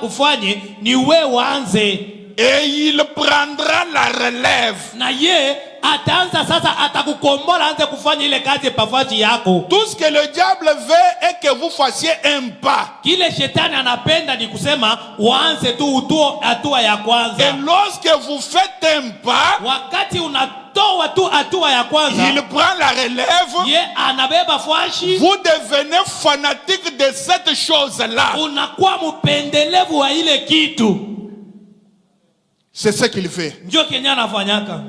ufanye ni we wanze. Et il prendra la relève. Na ye ataanza sasa atakukombola anze kufanya ile kazi pafaji yako. Tout ce que le diable veut est que vous fassiez un pas. Kile shetani anapenda ni kusema uanze tu hatua ya kwanza. Et lorsque vous faites un pas, wakati unatoa tu hatua ya kwanza, il prend la relève. Ye anabeba fashi. Vous devenez fanatique de cette chose-là. Unakuwa mpendelevu wa ile kitu. C'est ce qu'il fait. Ndio Kenya anafanyaka.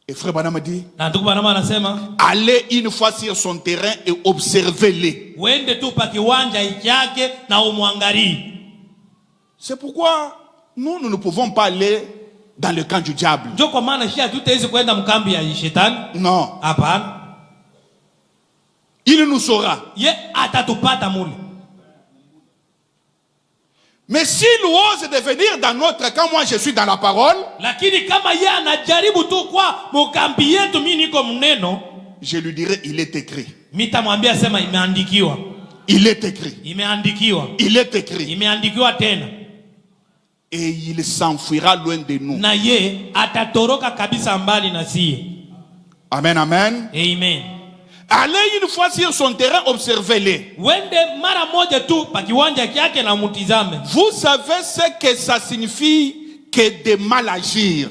Et frère Branham dit, na ndugu Branham anasema, allez une fois sur son terrain et observez-les. Wende tu pa kiwanja yake na umwangalie. C'est pourquoi nous ne pouvons pas aller dans le camp du diable. Non. Il nous saura. Mais s'il ose devenir dans notre camp, moi je suis dans la parole, je lui dirai, il est écrit. Il est écrit. Il est écrit. Et il s'enfuira loin de nous. Amen, amen. Amen. Allez une fois sur son terrain, observez-les. Vous savez ce que ça signifie que de mal agir.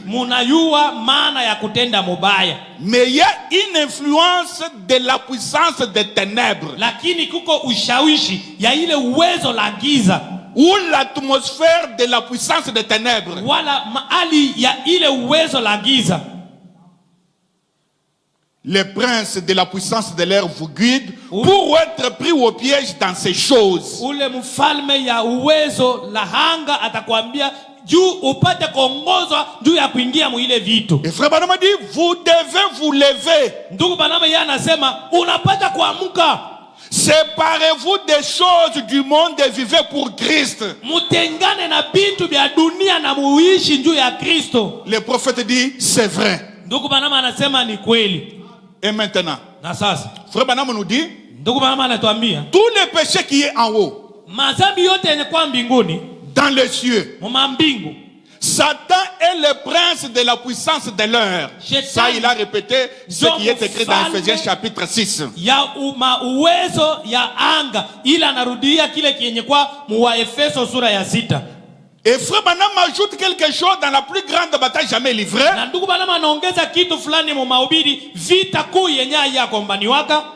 Mais il y a une influence de la puissance des ténèbres. Ou l'atmosphère de la puissance des ténèbres. Les princes de la puissance de l'air vous guident pour être pris au piège dans ces choses. Et frère Banama dit, vous devez vous lever. Séparez-vous des choses du monde et vivez pour Christ. Le prophète dit, c'est vrai. Et maintenant, frère Banama nous dit, tous les péchés qui sont en haut, dans les cieux, Satan est le prince de la puissance de l'air. Ça, il a répété ce qui est écrit dans Ephésiens chapitre 6. Et frère Banam ajoute quelque chose dans la plus grande bataille jamais livrée.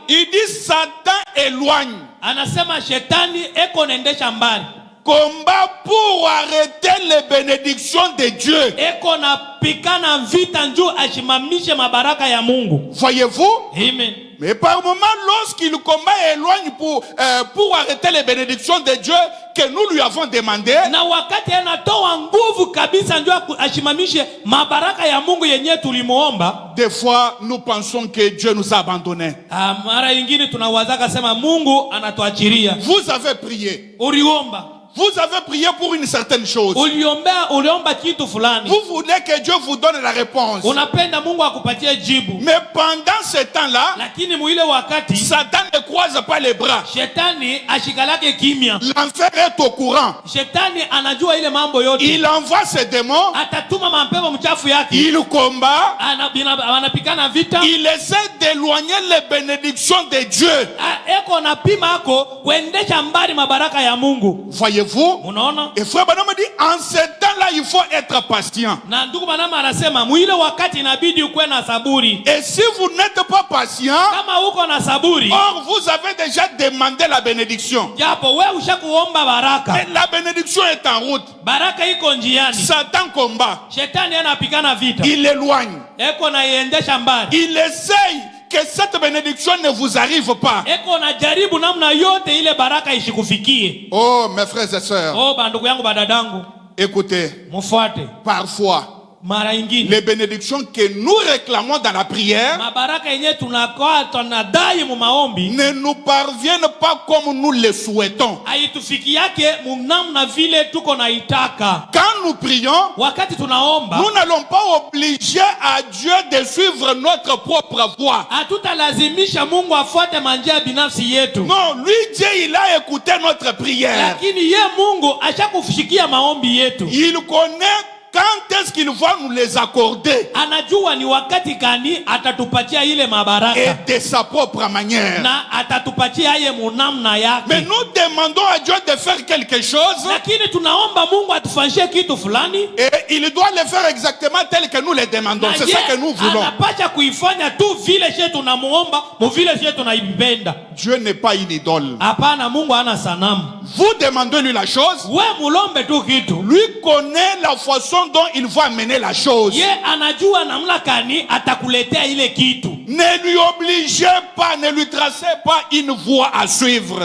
Il dit Satan éloigne. Combat pour arrêter les bénédictions de Dieu. Voyez-vous? Amen. Mais par moment, lorsqu'il combat et éloigne pour arrêter les bénédictions de Dieu que nous lui avons demandé, des fois nous pensons que Dieu nous a abandonnés. Vous avez prié. Vous avez prié pour une certaine chose. Vous voulez que Dieu vous donne la réponse. Mais pendant ce temps-là, Satan ne croise pas les bras. L'enfer est au courant. Il envoie ses démons. Il combat. Il essaie d'éloigner les bénédictions de Dieu. Voyez-vous? Et frère Banam dit, en ce temps-là, il faut être patient. Et si vous n'êtes pas patient, or vous avez déjà demandé la bénédiction. Et la bénédiction est en route. Satan combat. Il éloigne. Il essaye que cette bénédiction ne vous arrive pas. Oh mes frères et sœurs, écoutez, parfois les bénédictions que nous réclamons dans la prière ne nous parviennent pas comme nous le souhaitons. Quand nous prions, nous n'allons pas obliger à Dieu de suivre notre propre voie. Non, lui Dieu, il a écouté notre prière. Il connaît quand est-ce qu'il va nous les accorder? Et de sa propre manière. Mais nous demandons à Dieu de faire quelque chose. Et il doit le faire exactement tel que nous le demandons. C'est ça que nous voulons. Dieu n'est pas une idole. Vous demandez lui la chose. Lui connaît la façon dont il va mener la chose. Ne lui obligez pas, ne lui tracez pas une voie à suivre.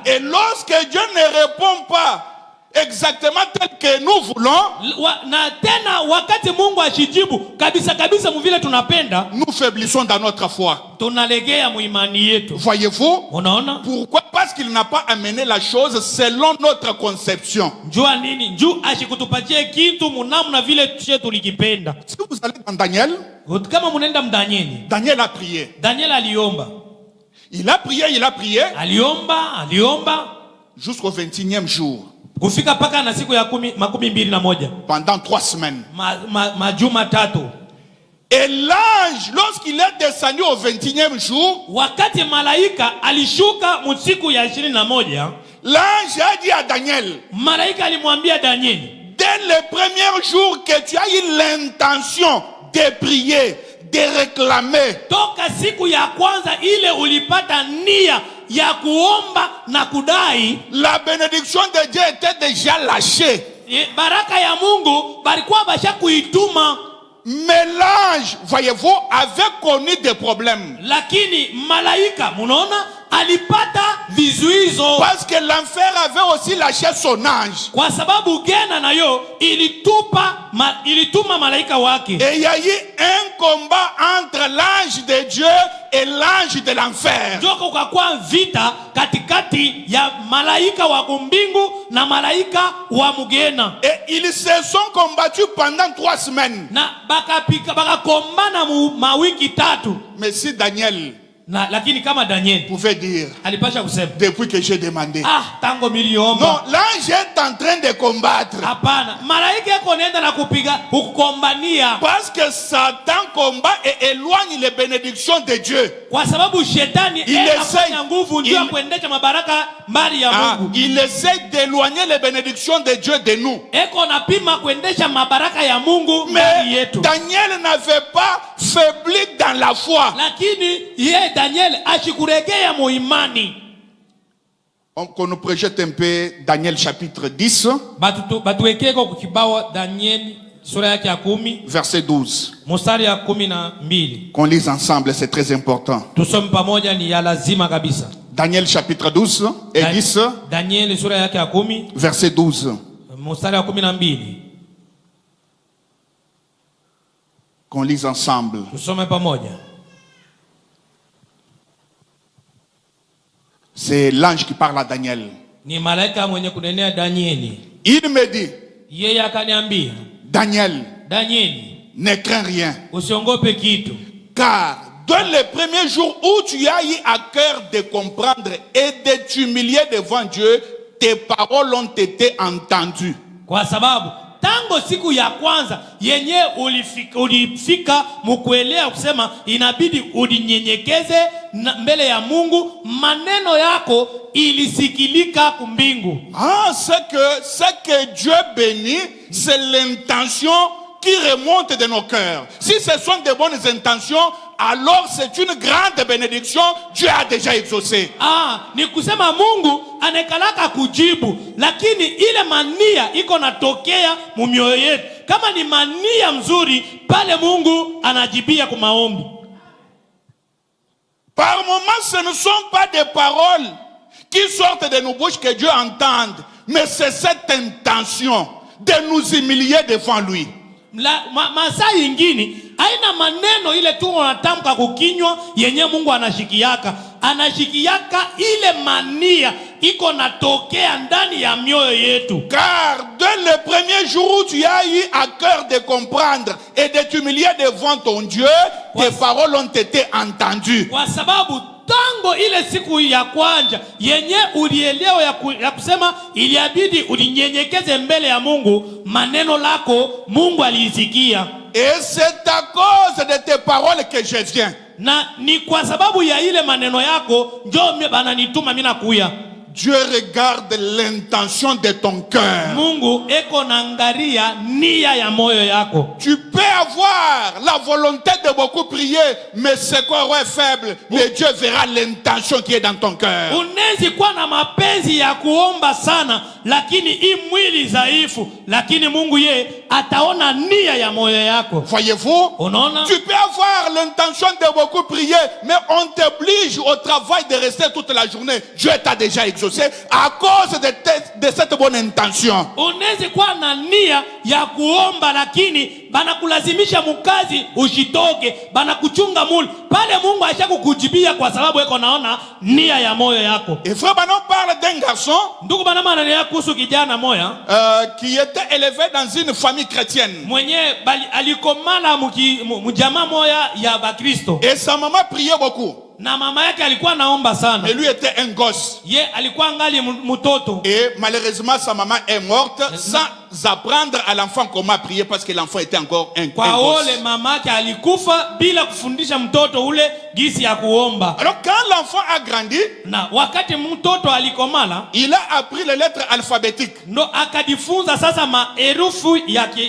Et lorsque Dieu ne répond pas exactement que nous voulons, na tena wakati Mungu ashijibu kabisa kabisa mvile tunapenda, nous faiblissons dans notre foi. Tunalegea muimani yetu. Voyez-vous? Unaona? Pourquoi? Parce qu'il n'a pas amené la chose selon notre conception. Njua nini? Njuu ashikutupatie kitu munamna vile tulikipenda. Si vous allez dans Daniel, kama munenda mdanieli, Daniel a prié. Daniel aliomba. Il a prié. Aliomba jusqu'au 21e jour. Kufika paka na siku ya 21. Pendant 3 semaines. Majuma tatu. Et l'ange, lorsqu'il est descendu au 21e jour, wakati malaika alishuka musiku ya 21, l'ange a dit à Daniel, malaika alimwambia Daniel, dès le premier jour que tu as eu l'intention de prier, de réclamer, toka siku ya kwanza ile ulipata nia ya kuomba na kudai, la bénédiction de Dieu était déjà lâchée. Baraka ya Mungu balikuwa basha kuituma. Mais l'ange, voyez-vous, avait connu des problèmes. Lakini malaika, munaona, alipata vizuizo. Parce que l'enfer avait aussi lâché son ange. Kwa sababu gena nayo ilituma malaika wake. Et il y a eu un combat entre l'ange de Dieu et l'ange de l'enfer. Joko kwa vita katikati ya malaika wa mbingu na malaika wa mugena. Et ils se sont combattus pendant 3 semaines. Na bakakombana mawiki tatu. Mais si Daniel lakini kama Daniel pouvait dire, alipasha kusema, depuis que j'ai demandé, tango miliomba. Non, l'ange est en train de combattre. Hapana, malaika yako nenda na kukombania. Parce que Satan combat et éloigne les bénédictions de Dieu. Kwa sababu shetani anafanya nguvu ndio kuendesha mabaraka mbali ya Mungu. Il essaie d'éloigner les bénédictions de Dieu de nous. Eko napima kuendesha mabaraka ya Mungu mbali yetu. Daniel n'avait pas faibli dans la foi. Lakini Daniel ashikuregea muimani. Qu'on nous projette un peu Daniel chapitre 10. Batuwekeko kukibao Daniel sura yake ya 10 verset 12. Mstari ya 12. Qu'on lise ensemble, c'est très important. Tusome pamoja, ni ya lazima kabisa. Daniel chapitre 12 et 10. Daniel sura yake ya 10 verset 12. Mstari ya 12. Qu'on lise ensemble. Tusome pamoja. C'est l'ange qui parle à Daniel. Ni malaika mwenye kunenea Danieli. Il me dit, yeye akaniambia, Daniel, ne crains rien. Usiongope kitu. Car dans les premiers jours où tu as eu à cœur de comprendre et de t'humilier devant Dieu, tes paroles ont été entendues. Kwa sababu tango siku ya kwanza yenye ulifika mukuelea kusema inabidi udinyenyekeze mbele ya Mungu, maneno yako ilisikilika kumbingu. Ce que Dieu bénit, c'est l'intention qui remonte de nos cœurs. Si ce sont de bonnes intentions, alors c'est une grande bénédiction. Dieu a déjà exaucé. Ni kusema Mungu anekalaka kujibu, lakini ile mania iko natokea mumioyo yetu. Kama ni mania mzuri, pale Mungu anajibia kwa maombi. Par moments, ce ne sont pas des paroles qui sortent de nos bouches que Dieu entende, mais c'est cette intention de nous humilier devant lui. Masaa yingine haina maneno ile tu unatamka kukinywa yenye Mungu anashikiaka ile mania iko natokea ndani ya mioyo yetu. Car dès le premier jour où tu as eu à cœur de comprendre et de t'humilier devant ton Dieu, tes paroles ont été entendues. Kwa sababu tango ile siku ya kwanza yenye ulielewa ya kusema iliabidi ulinyenyekeze mbele ya Mungu, maneno lako Mungu aliisikia. Et c'est à cause de tes paroles que je viens. Na ni kwa sababu ya ile maneno yako ndio bananituma mimi nakuya. Dieu regarde l'intention de ton cœur. Mungu eko naangalia nia ya moyo yako. Tu peux avoir la volonté de beaucoup prier, mais ce corps est faible. Mais Dieu verra l'intention qui est dans ton cœur. Unezi kuwa na mapenzi ya kuomba sana, lakini hii mwili dhaifu, lakini Mungu ye ataona nia ya moyo yako. Voyez-vous? Unaona? Tu peux avoir l'intention de beaucoup prier, mais on t'oblige au travail de rester toute la journée. Dieu t'a déjà exaucé à cause de cette bonne intention. Unaweza kuwa na nia ya kuomba lakini banakulazimisha mukazi ushitoke, banakuchunga mulu. Pale Mungu ashakukujibia kwa sababu yako naona nia ya moyo yako. Et frère Banon parle d'un garçon Ndugu Banama ananiambia kuhusu kijana moya qui était élevé dans une famille chrétienne. mwenye alikomala mjamaa moya ya Bakristo. Et sa maman priait beaucoup. Na mama yake alikuwa naomba sana. Et lui était un gosse. Ye alikuwa ngali mtoto. Et malheureusement sa maman est morte sans apprendre à l'enfant comment prier parce que l'enfant était encore un Kwa gosse. ole mama yake alikufa bila kufundisha mtoto ule gisi ya kuomba. Alors quand l'enfant a grandi, Na wakati mtoto alikomala, il a appris les lettres alphabétiques. ndo akajifunza sasa maherufu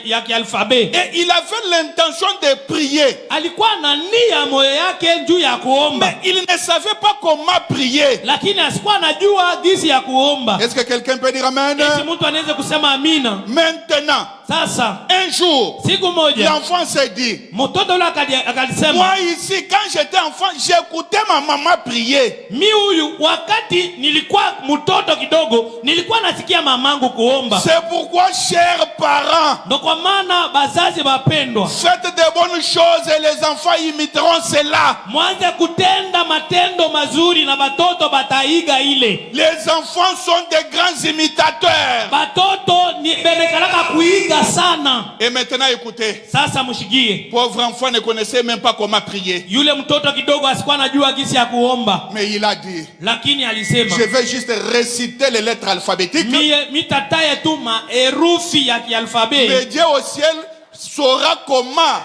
ya kialfabe. Et il avait l'intention de prier. Alikuwa na nia moyo yake juu ya kuomba. Mais il ne savait pas comment prier. Lakini asikuwa anajua gisi ya kuomba. Est-ce que quelqu'un peut dire amen? Eti mtu anaweza kusema amina. Maintenant, Sasa un jour, siku moja l'enfant s'est dit, mtoto ule akalisema, moi ici, quand j'étais enfant, j'écoutais ma maman prier. mi huyu wakati nilikuwa mtoto kidogo nilikuwa nasikia mamangu kuomba. C'est pourquoi, chers parents, Ndo kwa maana bazazi bapendwa, faites de bonnes choses et les enfants imiteront cela. mwanze kutenda matendo mazuri na batoto bataiga ile. Les enfants sont des grands imitateurs. Batoto ni benekalaka kuiga sana. Et maintenant, écoutez, Sasa mushigie, pauvre enfant ne connaissait même pas comment prier. yule mtoto kidogo asikuwa anajua gisi ya kuomba, Mais il a dit, lakini alisema, je vais juste réciter les lettres alphabétiques. mitataye tu maherufi ya kialfabe. Mais Dieu au ciel saura comment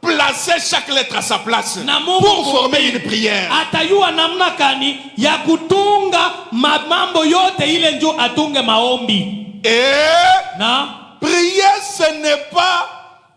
placer chaque lettre à sa place Na Mungu pour former une prière. atayua namna kani ya kutunga mambo yote ile njo atunge maombi. Et Na prier, ce n'est pas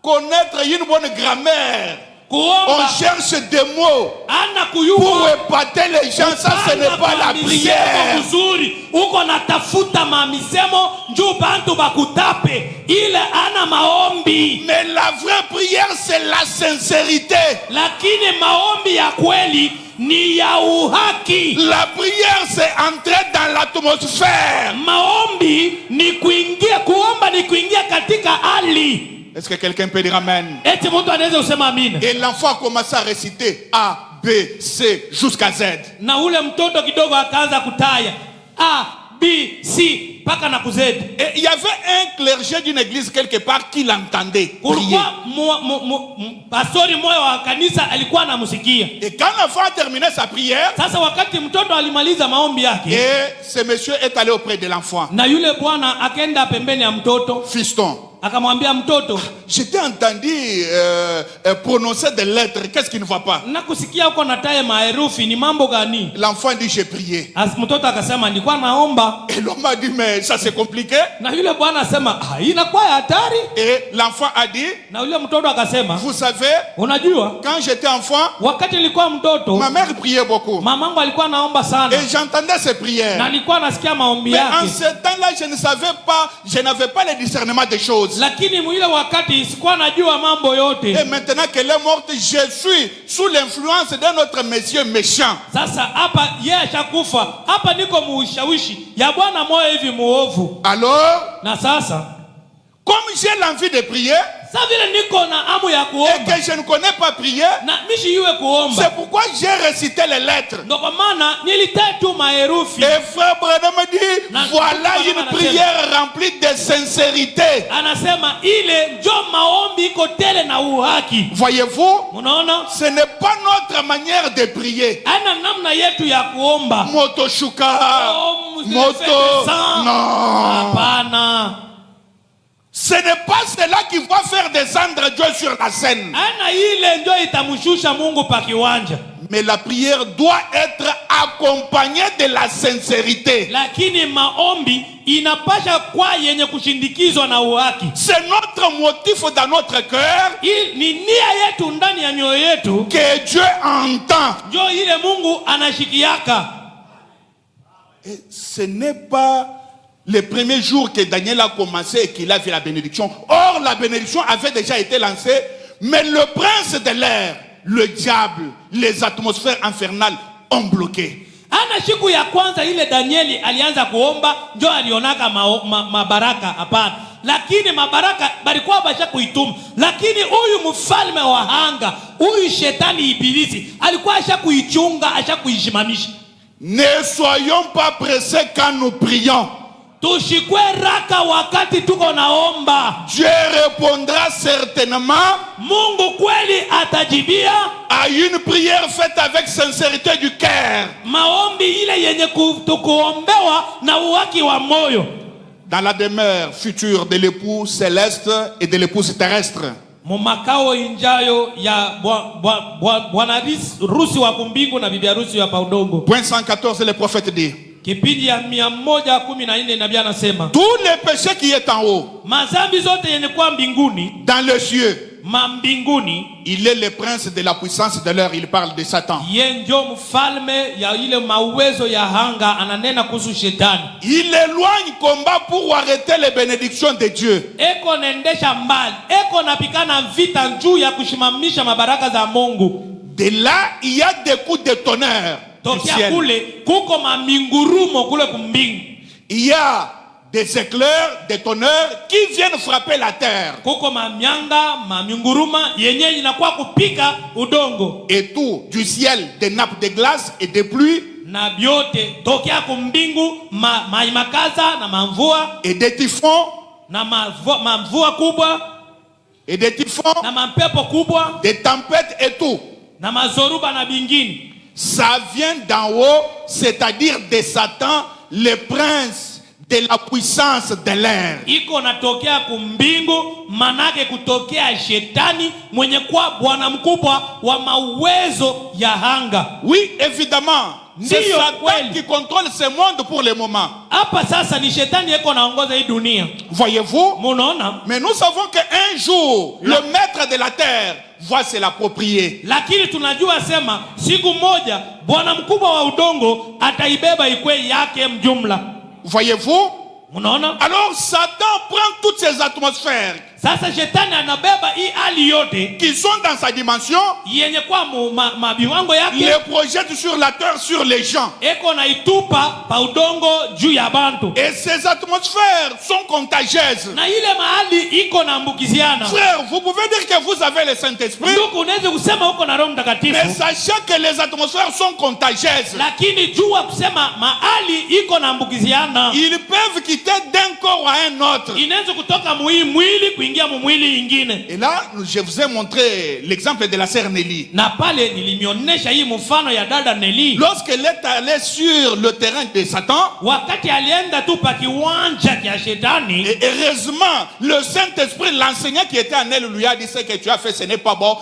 connaître une bonne grammaire. On kuomba cherche des mots ana pour kuyua épater les gens. Ça, ce n'est pas la prière. mzuri uko natafuta mamisemo njoo bantu bakutape, ile ana maombi. Mais la vraie prière, c'est la sincérité. Lakini maombi ya kweli ni ya uhaki. La prière, c'est entrer dans l'atmosphère. Maombi ni kuingia, kuomba ni kuingia katika hali. Est-ce que quelqu'un peut dire amen? Eti mtu anaweza kusema amina. Et l'enfant a commencé à réciter A, B, C jusqu'à Z. Na ule mtoto kidogo akaanza kutaya A, B, C mpaka na Z. Et il y avait un clergé d'une église quelque part qui l'entendait prier. Kulikuwa pastori moyo wa kanisa alikuwa anamusikia. Et quand l'enfant a terminé sa prière, Sasa wakati mtoto alimaliza maombi yake, et ce monsieur est allé auprès de l'enfant. na yule bwana akaenda pembeni ya mtoto, Fiston, akamwambia mtoto, je t'ai entendu prononcer des lettres. Qu'est-ce qui ne va pas? nakusikia uko nataye maherufi, ni mambo gani? L'enfant dit, j'ai prié. Mtoto akasema nilikuwa naomba. Et l'homme a dit, mais ça c'est compliqué. Na yule bwana asema inakuwa hatari. Et l'enfant a dit, Na yule mtoto akasema, vous savez, unajua quand j'étais enfant, wakati nilikuwa mtoto ma mère priait beaucoup. mamangu alikuwa naomba sana, Et j'entendais ses prières. na nilikuwa nasikia maombi Mais en yake. ce temps-là, je ne savais pas, je n'avais pas le discernement des choses. Lakini mwile wakati sikuwa najua mambo yote. Et maintenant qu'elle est morte, je suis sous l'influence d'un autre monsieur méchant. Sasa hapa yeye ashakufa, hapa niko muushawishi ya bwana moyo hivi muovu. Alors, Na sasa comme j'ai l'envie de prier, sasa vile niko na amu ya et kuomba que je ne connais pas prier, na mishi iwe kuomba, c'est pourquoi j'ai récité les lettres. ndo kwa maana nilitaa tu maherufi. Et frère Branham me dit, voilà une prière remplie de sincérité. Anasema ile njo maombi iko tele na uhaki. Voyez-vous, Unaona? ce n'est pas notre manière de prier. Ana namna yetu ya kuomba. Moto shuka, Oh, moto, non. Hapana. Ce n'est pas cela qui va faire descendre Dieu sur la scène. Ana ile ndio itamshusha Mungu pa kiwanja. Mais la prière doit être accompagnée de la sincérité. Lakini maombi inapasha kwa yenye kushindikizwa na uhaki. C'est notre motif dans notre cœur Ni nia yetu ndani ya mioyo yetu que Dieu entend. ndio ile Mungu anashikiaka. Et ce n'est pas le premier jour que Daniel a commencé et qu'il a vu la bénédiction. Or, la bénédiction avait déjà été lancée, mais le prince de l'air, le diable, les atmosphères infernales ont bloqué. Ana siku ya kwanza ile Danieli alianza kuomba ndio alionaka mabaraka hapana. Lakini mabaraka balikuwa basha kuituma. Lakini huyu mfalme wa hanga, huyu shetani ibilisi alikuwa asha kuichunga, asha kuishimamisha. Ne soyons pas pressés quand nous prions. Tushikwe raka wakati tuko naomba. Dieu répondra certainement Mungu kweli atajibia à une prière faite avec sincérité du cœur. Maombi ile yenye kuombewa na uwaki wa moyo. Dans la demeure future de l'époux céleste et de l'épouse terrestre. Mumakao injayo ya bwana rusi wa kumbingu na bibi harusi wa paudongo. Point 114, le prophète dit. Kipindi ya 114 nabii anasema. Tous les péchés qui est en haut. Mazambi zote yenye kwa mbinguni. Dans les cieux. Mambinguni. Il est le prince de la puissance de l'air. Il parle de Satan. Yenjo mfalme ya ile mawezo ya hanga ananena kuhusu shetani. Il éloigne combat pour arrêter les bénédictions de Dieu. Eko nendesha mbali. Eko napikana vita juu ya kushimamisha mabaraka za Mungu. De là, il y a des coups de tonnerre. Tokia kule kuko mamingurumo kule kumbingu. Il y a des éclairs, des tonnerres qui viennent frapper la terre. Kuko mamianga, maminguruma yenye inakuwa kupika udongo. Et tout du ciel, des nappes de glace et des pluies. Na biote tokia kumbingu maimakaza na mamvua. Et des typhons. Na mamvua kubwa. Et des typhons. Na mampepo kubwa. Des tempêtes et tout. Na mazoruba na bingini. Ça vient d'en haut, c'est-à-dire de Satan, le prince de la puissance de l'air. Iko natokea kumbingu, manake kutokea shetani mwenye kwa bwana mkubwa wa mawezo ya hanga. Oui, évidemment. C'est Satan qui contrôle ce monde pour le moment. Hapa sasa ni shetani yeko naongoza hii dunia. Voyez-vous? Munaona? Mais nous savons qu'un jour, le maître de la terre va se l'approprier. Lakini tunajua sema siku moja bwana mkubwa wa udongo ataibeba ikwe yake mjumla. Voyez-vous? Munaona? Alors Satan prend toutes ces atmosphères. Sasa shetani anabeba hii hali yote qui sont dans sa dimension, yenye kwa mabiwango yake, les projette sur la terre, sur les gens. Eko na itupa pa udongo juu ya bantu. Et ces atmosphères sont contagieuses. Na ile mahali iko na ambukiziana. Frère, vous pouvez dire que vous avez le Saint-Esprit. Ndugu unaweza kusema uko na Roho Mtakatifu. Mais sachez que les atmosphères sont contagieuses. Lakini jua kusema mahali iko na ambukiziana. Ils peuvent quitter d'un corps à un autre. Inaweza kutoka mwili kuingia mwili ingine. Et là, je vous ai montré l'exemple de la sœur Nelly. Na pale nilimionyesha hii mfano ya dada Nelly. Lorsqu'elle est allée sur le terrain de Satan, wakati alienda tu pa kiwanja kia shetani, et heureusement, le Saint-Esprit, l'enseignant qui était en elle, lui a dit ce que tu as fait, ce n'est pas bon.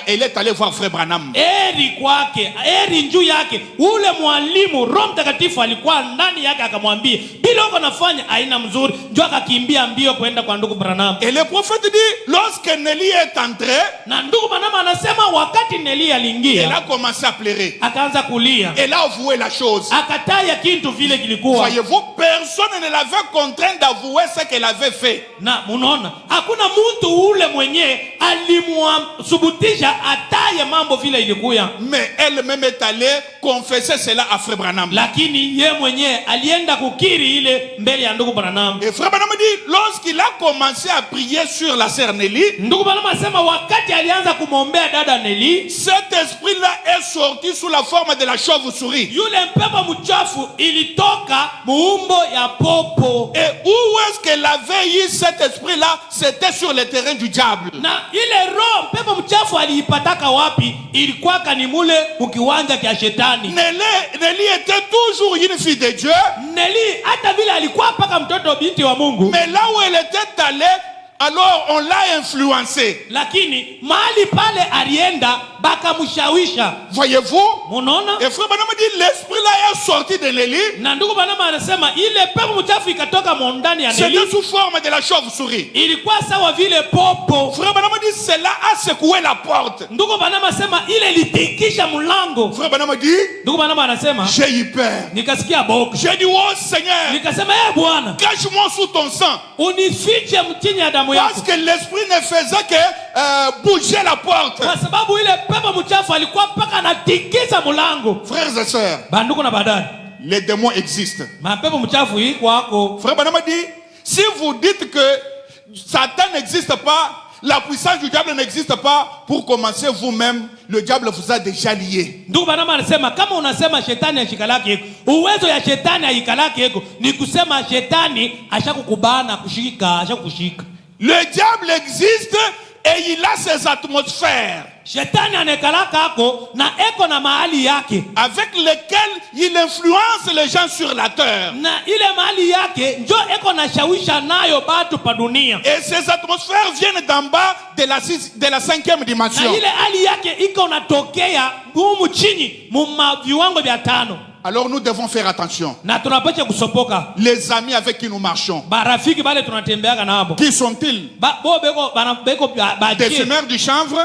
Elle est allée voir frère Branham. Eri kwake, eri njuu yake, ule mwalimu Roho Mtakatifu alikuwa ndani yake akamwambia, bila uko nafanya aina mzuri, njoo akakimbia mbio kwenda kwa ndugu Branham. Et le prophète dit, lorsque Nelly est entrée, na ndugu Branham anasema wakati Nelly aliingia, elle a commencé à pleurer. Akaanza kulia. Elle a avoué la chose. Akataya kintu vile kilikuwa. Voyez-vous, personne ne l'avait contraint d'avouer ce qu'elle avait fait. Na munaona, hakuna mtu ule mwenye alimwasubutisha ataye mambo vile ilikuwa. Mais elle-même est allée confesser cela à frère Branham. Lakini ye mwenye alienda kukiri ile mbele ya ndugu Branham. Et frère Branham dit, lorsqu'il a commencé à prier sur la sœur Nelly, ndugu Branham asema wakati alianza kumwombea dada Nelly, cet esprit-là est sorti sous la forme de la chauve-souris. Yule mpepo mchafu ilitoka muumbo ya popo. Et où est-ce qu'elle avait eu cet esprit-là? C'était sur le terrain du diable. Na ile roho mpepo mchafu aliipataka wapi? Ilikuwa kanimule ukiwanja kia shetani. Nelly était toujours une fille de Dieu. Nelly hata vile alikuwa paka mtoto binti wa Mungu. Mais là où elle était allée, alors on l'a influencé. Lakini mahali pale alienda bakamshawisha. Voyez-vous? Munaona? Et frère Branham dit l'esprit là est sorti de Néli. Na ndugu Branham anasema ile pepo mchafu ikatoka ndani ya Néli. C'était sous forme de la chauve-souris. Ilikuwa sawa vile popo. Frère Branham dit cela a secoué la porte. Ndugu Branham anasema ile litikisha mlango. Frère Branham dit ndugu Branham anasema j'ai eu peur. Nikasikia boko. J'ai dit oh Seigneur. Nikasema Bwana. Cache-moi sous ton sang. Unifiche chini ya damu yako. Parce que l'esprit ne faisait que bouger la porte. Kwa sababu ile pepo mchafu alikuwa paka anatikisa mlango. Frères et sœurs. Bandugu na badani. Les démons existent. Mapepo mchafu iko wako. Frère Branham dit si vous dites que Satan n'existe pas, la puissance du diable n'existe pas, pour commencer vous-même, le diable vous a déjà lié. Ndugu Branham anasema kama unasema shetani ashikalake uwezo ya shetani aikalake eko ni kusema shetani ashakukubana kushika ashakushika. Le diable existe et il a ses atmosphères. Shetani anekalaka ako na eko na mahali yake avec lesquelles il influence les gens sur la terre. Na ile mahali yake njo eko na shawisha nayo batu pa dunia. Et ces atmosphères viennent d'en bas de la 5e dimension. Na ile hali yake iko natokea humu chini mu viwango vya 5. Alors nous devons faire attention. Na tunapacha kusopoka. Les amis avec qui nous marchons. Barafiki bale tunatembeaga nabo. Qui sont-ils? Des fumeurs du chanvre.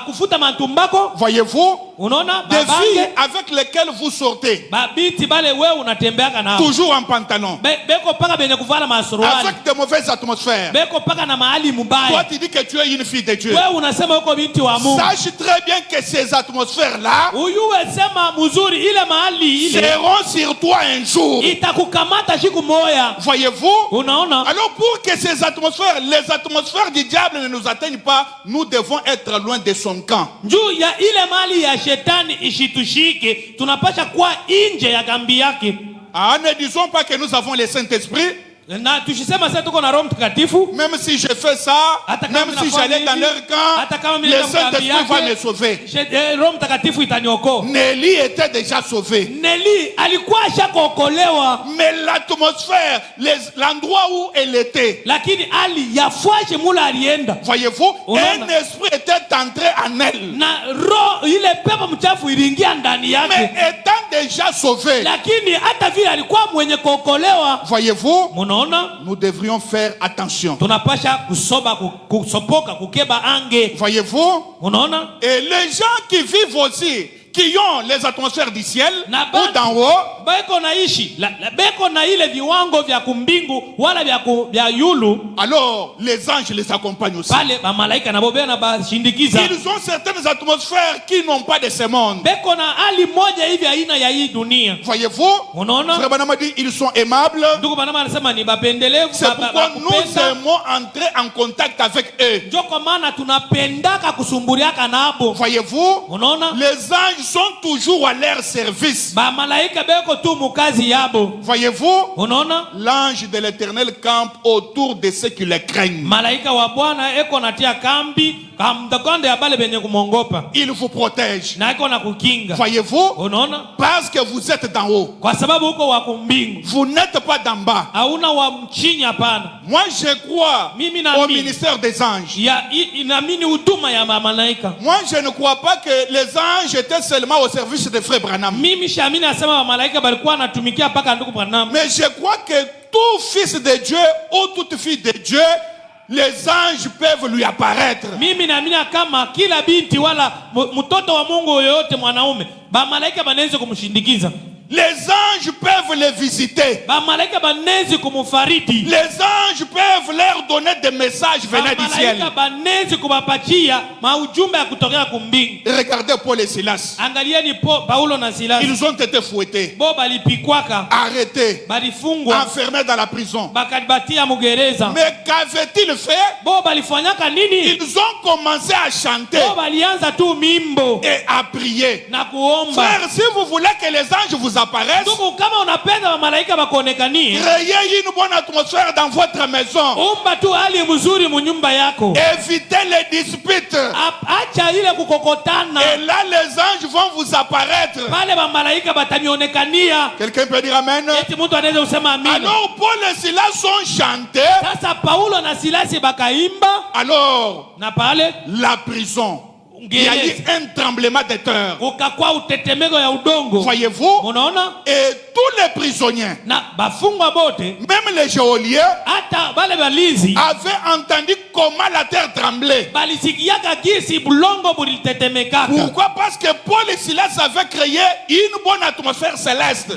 Kufuta mantumbako. Voyez-vous? Unaona? Des filles avec lesquelles vous sortez. Babiti bale wewe unatembeaga nabo. Toujours en pantalon. Beko paka benye kuvala masuruali. Avec de mauvaises atmosphères. Beko paka na mahali mubaya. Toi tu dis que tu es une fille de Dieu. Wewe unasema uko binti wa Mungu. Sache très bien que ces atmosphères là uyuwe sema mzuri ile mahali ile seront sur toi un jour. Itakukamata siku moja. Voyez-vous? Unaona? Alors pour que ces atmosphères, les atmosphères du diable ne nous atteignent pas, nous devons être loin de son camp. Juu ya ile mali ya shetani ishitushike, tunapasha kuwa nje ya kambi yake. Ah, ne disons pas que nous avons le Saint-Esprit. Na tushisema sasa tuko na Roho Mtakatifu. Même si je fais ça, même si j'allais dans leur camp, le Saint-Esprit va me sauver. Roho Mtakatifu itaniokoa. Néli était déjà sauvé. Néli alikuwa ashakokolewa. Mais l'atmosphère, l'endroit où elle était. Lakini ali yafuaje mula alienda. Voyez-vous, un esprit était entré en elle. Na roho ile pepo mchafu iliingia ndani yake. Mais étant déjà sauvé. Lakini hata vile alikuwa mwenye kuokolewa. Voyez-vous? Nous devrions faire attention. Voyez-vous? Et les gens qui vivent aussi, qui ont les atmosphères du ciel ou d'en haut, alors les anges les accompagnent aussi. Ils ont certaines atmosphères qui n'ont pas de ce monde. Voyez-vous? Frère Branham dit ils sont aimables. C'est pourquoi nous aimons entrer en contact avec eux. Voyez-vous? Les anges sont toujours à leur service. Voyez-vous? L'ange de l'Éternel campe autour de ceux qui le craignent. Il vous protège. Voyez-vous? Parce que vous êtes d'en haut. Vous n'êtes pas d'en bas. Moi je crois au ministère des anges. Moi je ne crois pas que les anges étaient seulement au service de frère Branham. Mais je crois que tout fils de Dieu ou toute fille de Dieu, les anges peuvent lui apparaître. Les anges peuvent les visiter. Les anges peuvent leur donner des messages venant du ciel. Regardez Paul et Silas. Ils ont été fouettés, arrêtés, enfermés dans la prison. Mais qu'avaient-ils fait? Ils ont commencé à chanter et à prier. Frère, si vous voulez que les anges vous apparaissent, créez une bonne atmosphère dans votre maison. Évitez les disputes. Et là les anges vont vous apparaître. Quelqu'un peut dire amen? Alors Paul et Silas ont chanté. Alors la prison il y a eu un tremblement de terre. Voyez-vous? Et tous les prisonniers, même les geôliers, avaient entendu comment la terre tremblait. Pourquoi? Parce que Paul et Silas avaient créé une bonne atmosphère céleste.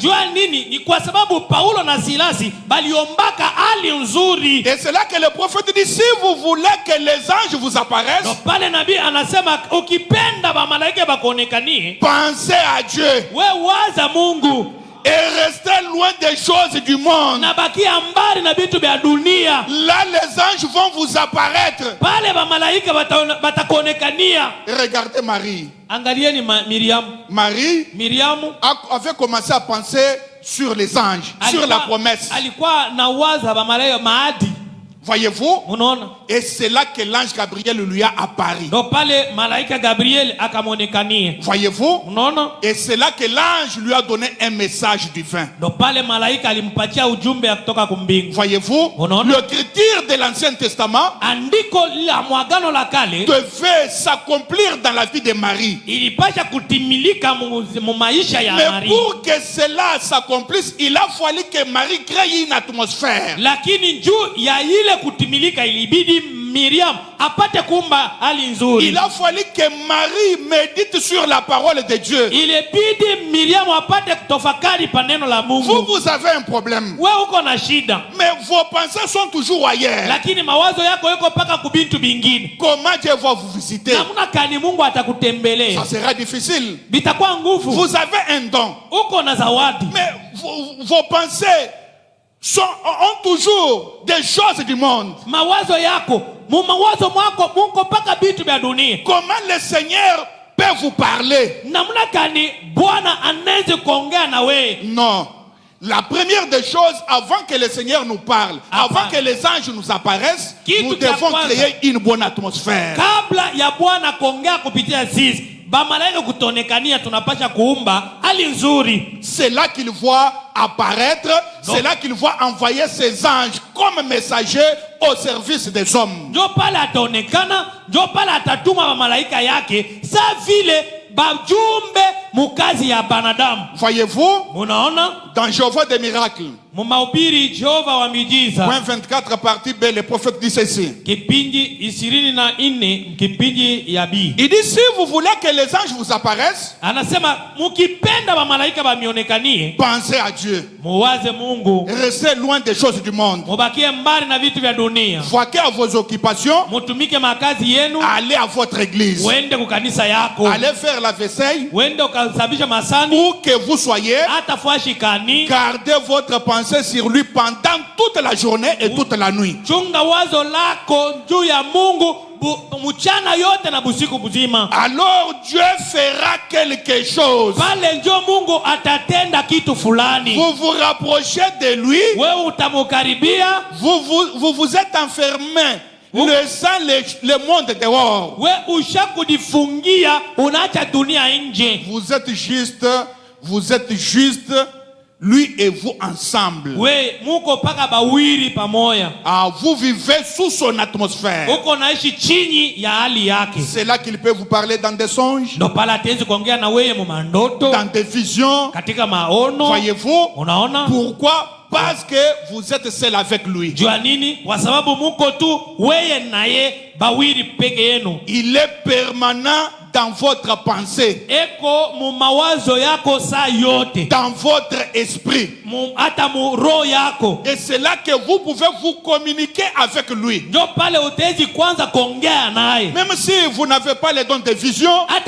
Et c'est là que le prophète dit, si vous voulez que les anges vous apparaissent, pensez à Dieu et restez loin des choses du monde. Là, les anges vont vous apparaître. Et regardez Marie. Marie avait commencé à penser sur les anges, sur la promesse. Voyez-vous? Et c'est là que l'ange Gabriel lui a apparu. Voyez-vous? Et c'est là que l'ange lui a donné un message divin. Voyez-vous? L'écriture de l'Ancien Testament devait s'accomplir dans la vie de Marie. Mais pour que cela s'accomplisse, il a fallu que Marie crée une atmosphère. Il a fallu que Marie médite sur la parole de Dieu. Vous avez un problème. Mais vos pensées sont toujours ailleurs. Comment Dieu va vous visiter? Ça sera difficile. Vous avez un don. Mais vos pensées ont toujours des choses du monde. Comment le Seigneur peut vous parler? Non. La première des choses, avant que le Seigneur nous parle, avant que les anges nous apparaissent, nous devons créer une bonne atmosphère. C'est là qu'il voit apparaître, c'est là qu'il voit envoyer ses anges comme messagers au service des hommes. Voyez-vous? Dans Jéhovah des miracles, point 24 partie B, le prophète dit ceci. Il dit, si vous voulez que les anges vous apparaissent, pensez à Dieu. Restez loin des choses du monde. Vaquez à vos occupations. Allez à votre église. Allez faire la vaisselle. Où que vous soyez, gardez votre pensée sur lui pendant toute la journée et toute la nuit. Alors Dieu fera quelque chose. Vous vous rapprochez de lui. Vous vous êtes enfermé, laissant le monde dehors. Vous êtes juste lui et vous ensemble. Vous vivez sous son atmosphère. C'est là qu'il peut vous parler dans des songes, dans des visions. Voyez-vous? Pourquoi? Parce que vous êtes seul avec lui. Il est permanent dans votre pensée, dans votre esprit. Et c'est là que vous pouvez vous communiquer avec lui. Même si vous n'avez pas les dons de vision, même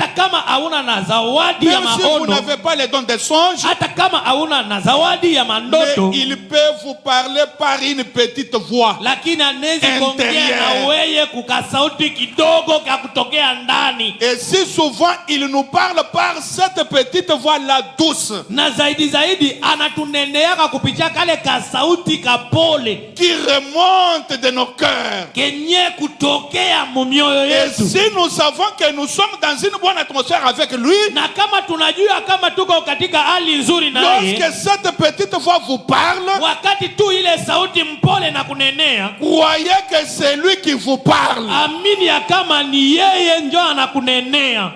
si vous n'avez pas les dons de songe, mais il peut vous parler par une petite voix intérieure. Et si souvent il nous parle par cette petite voix-là douce, qui remonte de nos cœurs. Et si nous savons que nous sommes dans une bonne atmosphère avec lui, lorsque cette petite voix vous parle, croyez que c'est lui qui vous parle.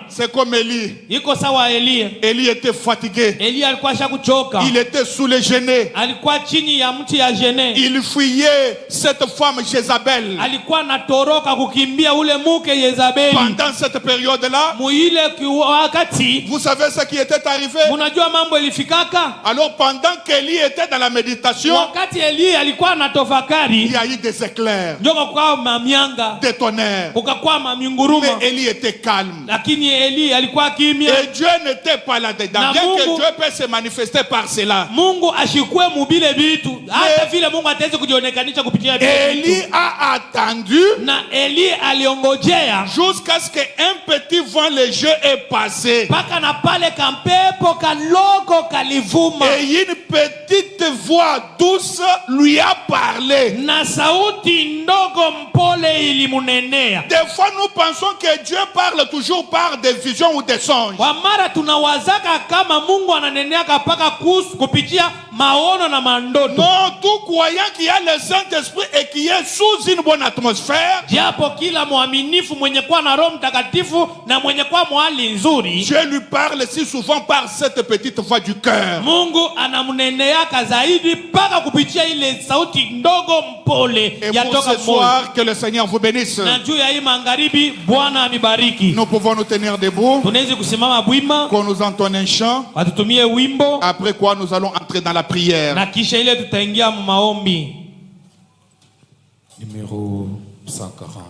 C'est comme Élie. Iko sawa Elia. Élie était fatigué. Elia alikuwa shakuchoka. Il était sous les genêts. Alikuwa chini ya mti ya gene. Il fuyait cette femme Jézabel. Alikuwa natoroka kukimbia ule muke Yezabeli. Pendant cette période-là, muile wakati, vous savez ce qui était arrivé? Munajua mambo ilifikaka. Alors pendant qu'Élie était dans la méditation, wakati Eli alikuwa anatofakari, il y a eu des éclairs, njoka kwa mamianga, des tonnerres. kukakuwa maminguruma. Mais Élie était calme. Lakini Eli alikuwa kimya. Et Dieu n'était pas là-dedans. Bien que Dieu peut se manifester par cela. Mungu ashikwe mubile bitu. Hata vile Mungu ataweza kujionekanisha kupitia bitu. Élie a attendu na Eli aliongojea jusqu'à ce qu'un petit vent léger ait passé. Paka na pale kampepo kaloko kalivuma. Et une petite voix douce lui a parlé. Na sauti ndogo mpole ilimunenea. Des fois nous pensons que Dieu parle toujours par des visions ou des songes. Kwa mara tunawazaka kama Mungu ananeneaka paka kupitia maono na mandoto. Non, tout croyant qu'il y a le Saint-Esprit et qui est sous une bonne atmosphère, japo kila muaminifu mwenye kwa na Roho Mtakatifu na mwenye kwa mwali nzuri, Dieu lui parle si souvent par cette petite voix du cœur. Mungu anamuneneaka zaidi paka kupitia ile sauti ndogo mpole ya toka moyo. Et pour ce soir, que le Seigneur vous bénisse. Na juu ya hii magharibi Bwana amibariki. Nous pouvons nous tenir debout. Tunaweza kusimama bwima. Qu'on nous entonne un chant. Watutumie wimbo. Après quoi nous allons entrer dans la prière. Na kisha ile tutaingia maombi. Numéro 140.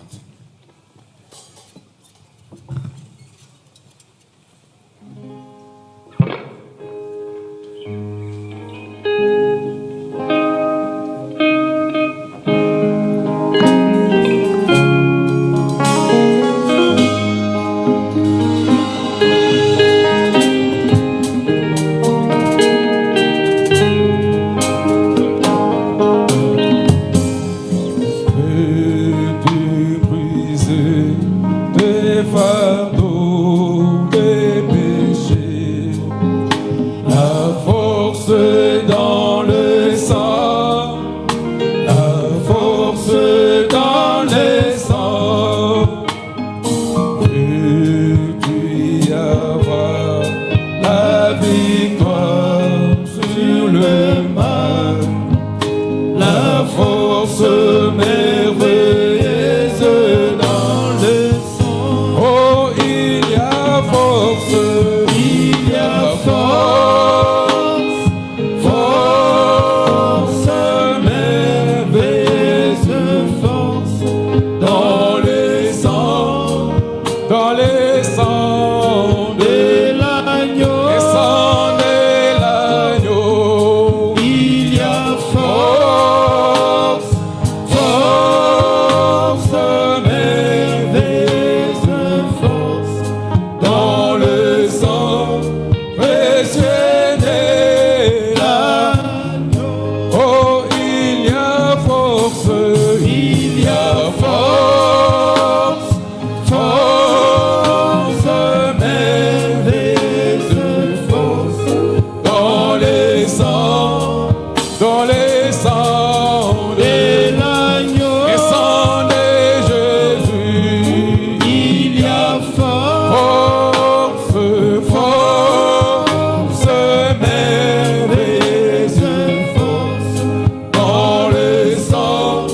Dans le sang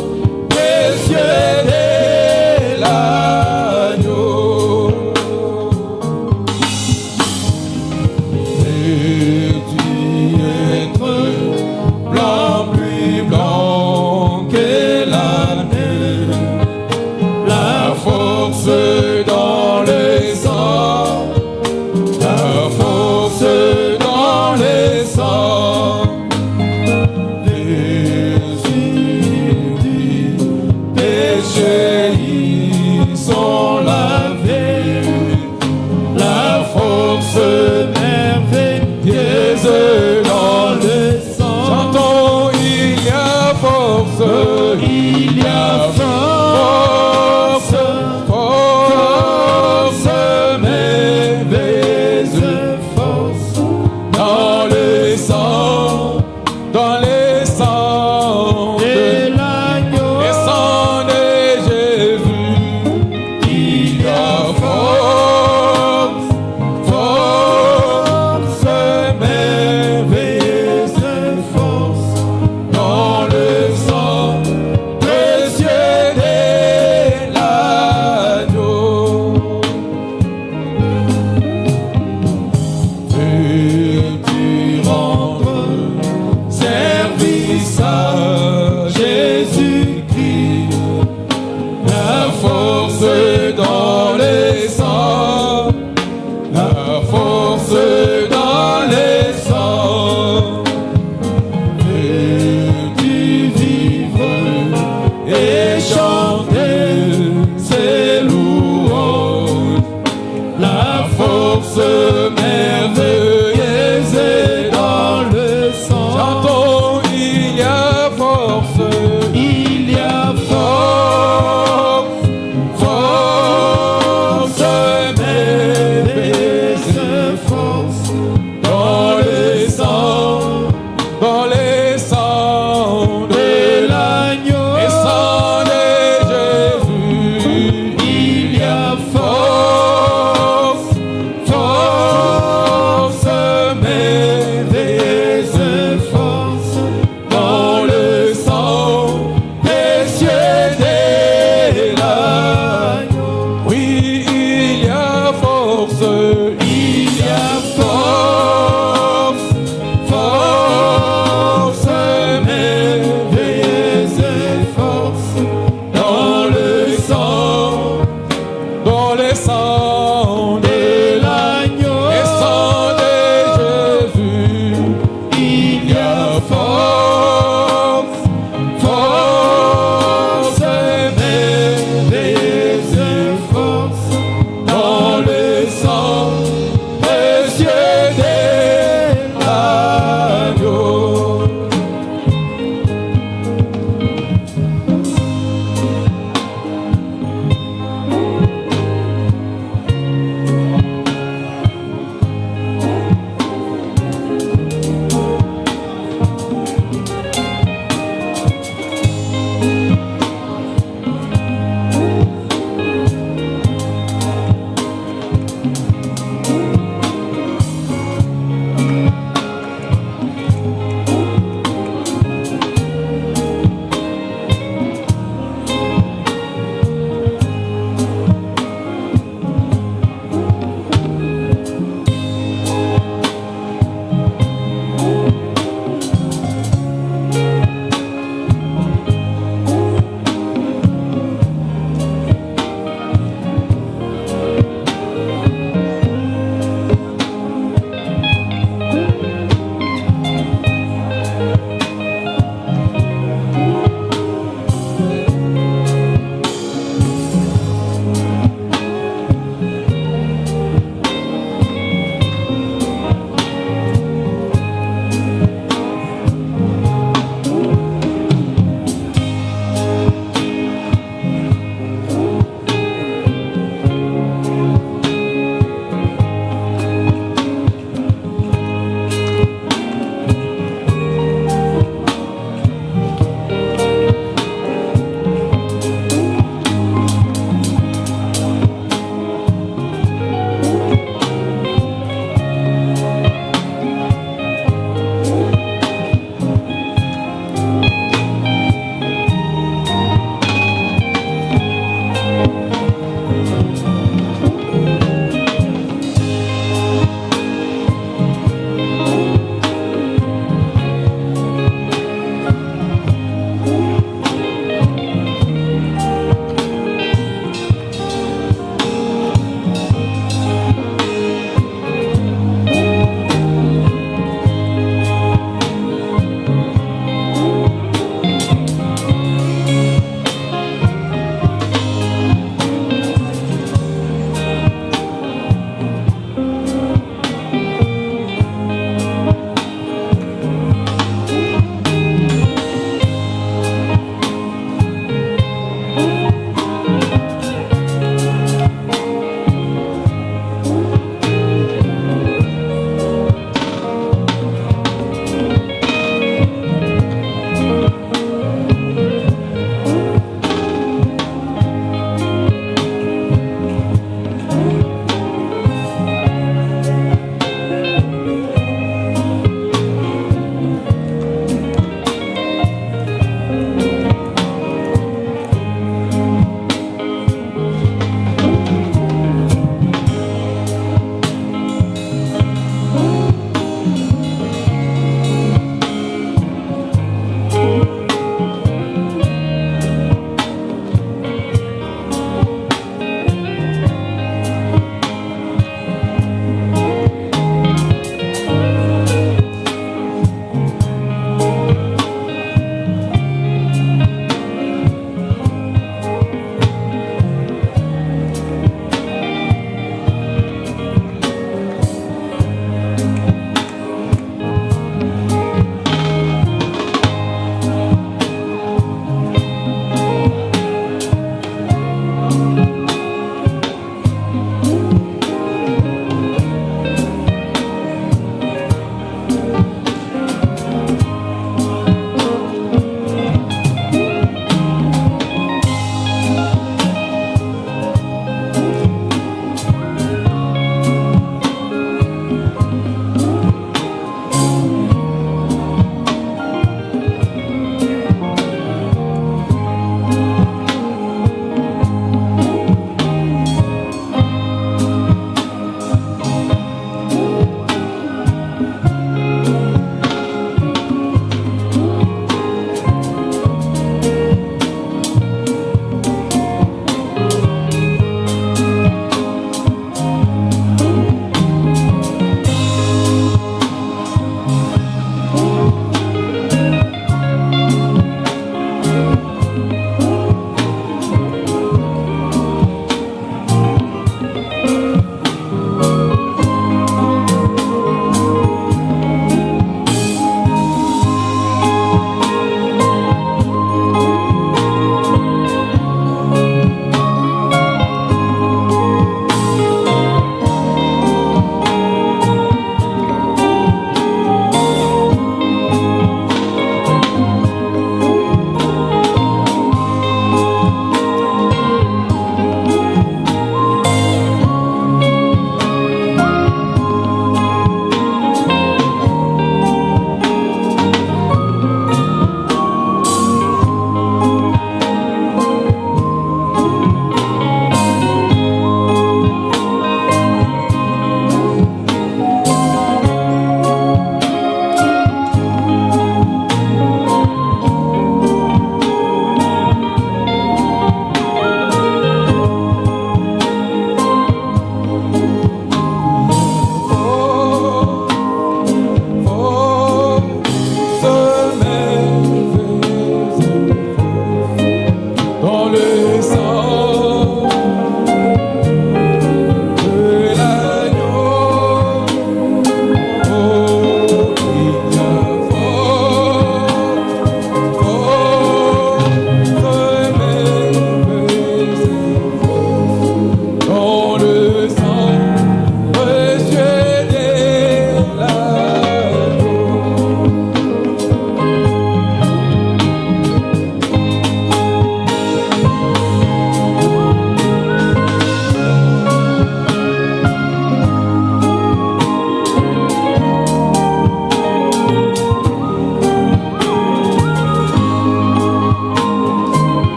précieux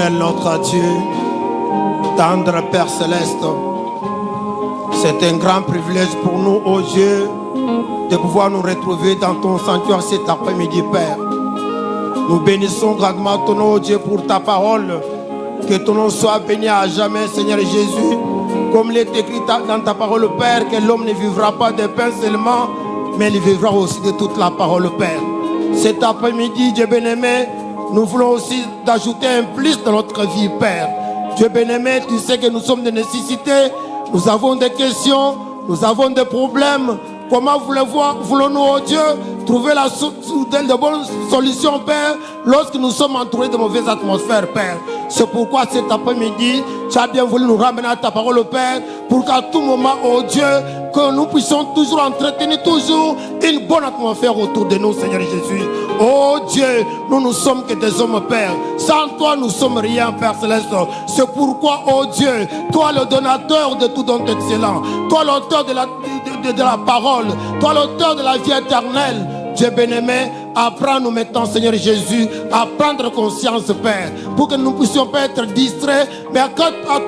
éternel, notre Dieu, tendre Père Céleste, c'est un grand privilège pour nous, ô Dieu, de pouvoir nous retrouver dans ton sanctuaire cet après-midi, Père. Nous bénissons grandement ton nom, ô Dieu, pour ta parole. Que ton nom soit béni à jamais, Seigneur Jésus. Comme il est écrit dans ta parole, Père, que l'homme ne vivra pas de pain seulement, mais il vivra aussi de toute la parole, Père. Cet après-midi, Dieu bien-aimé, nous voulons aussi d'ajouter un plus dans notre vie, Père. Dieu bien-aimé, tu sais que nous sommes de nécessité, nous avons des questions, nous avons des problèmes. Comment voulons-nous, oh Dieu, trouver de bonnes solutions, Père, lorsque nous sommes entourés de mauvaises atmosphères, Père. C'est pourquoi cet après-midi, tu as bien voulu nous ramener à ta parole, Père, pour qu'à tout moment, oh Dieu, que nous puissions toujours entretenir toujours une bonne atmosphère autour de nous, Seigneur Jésus. Oh Dieu, nous sommes que des hommes, Père. Sans toi, nous sommes rien, Père Céleste. C'est pourquoi, oh Dieu, toi le donateur de tout don excellent, toi l'auteur de la parole, toi l'auteur de la vie éternelle, Dieu bien-aimé, apprends-nous maintenant, Seigneur Jésus, à prendre conscience, Père, pour que nous ne puissions pas être distraits, mais à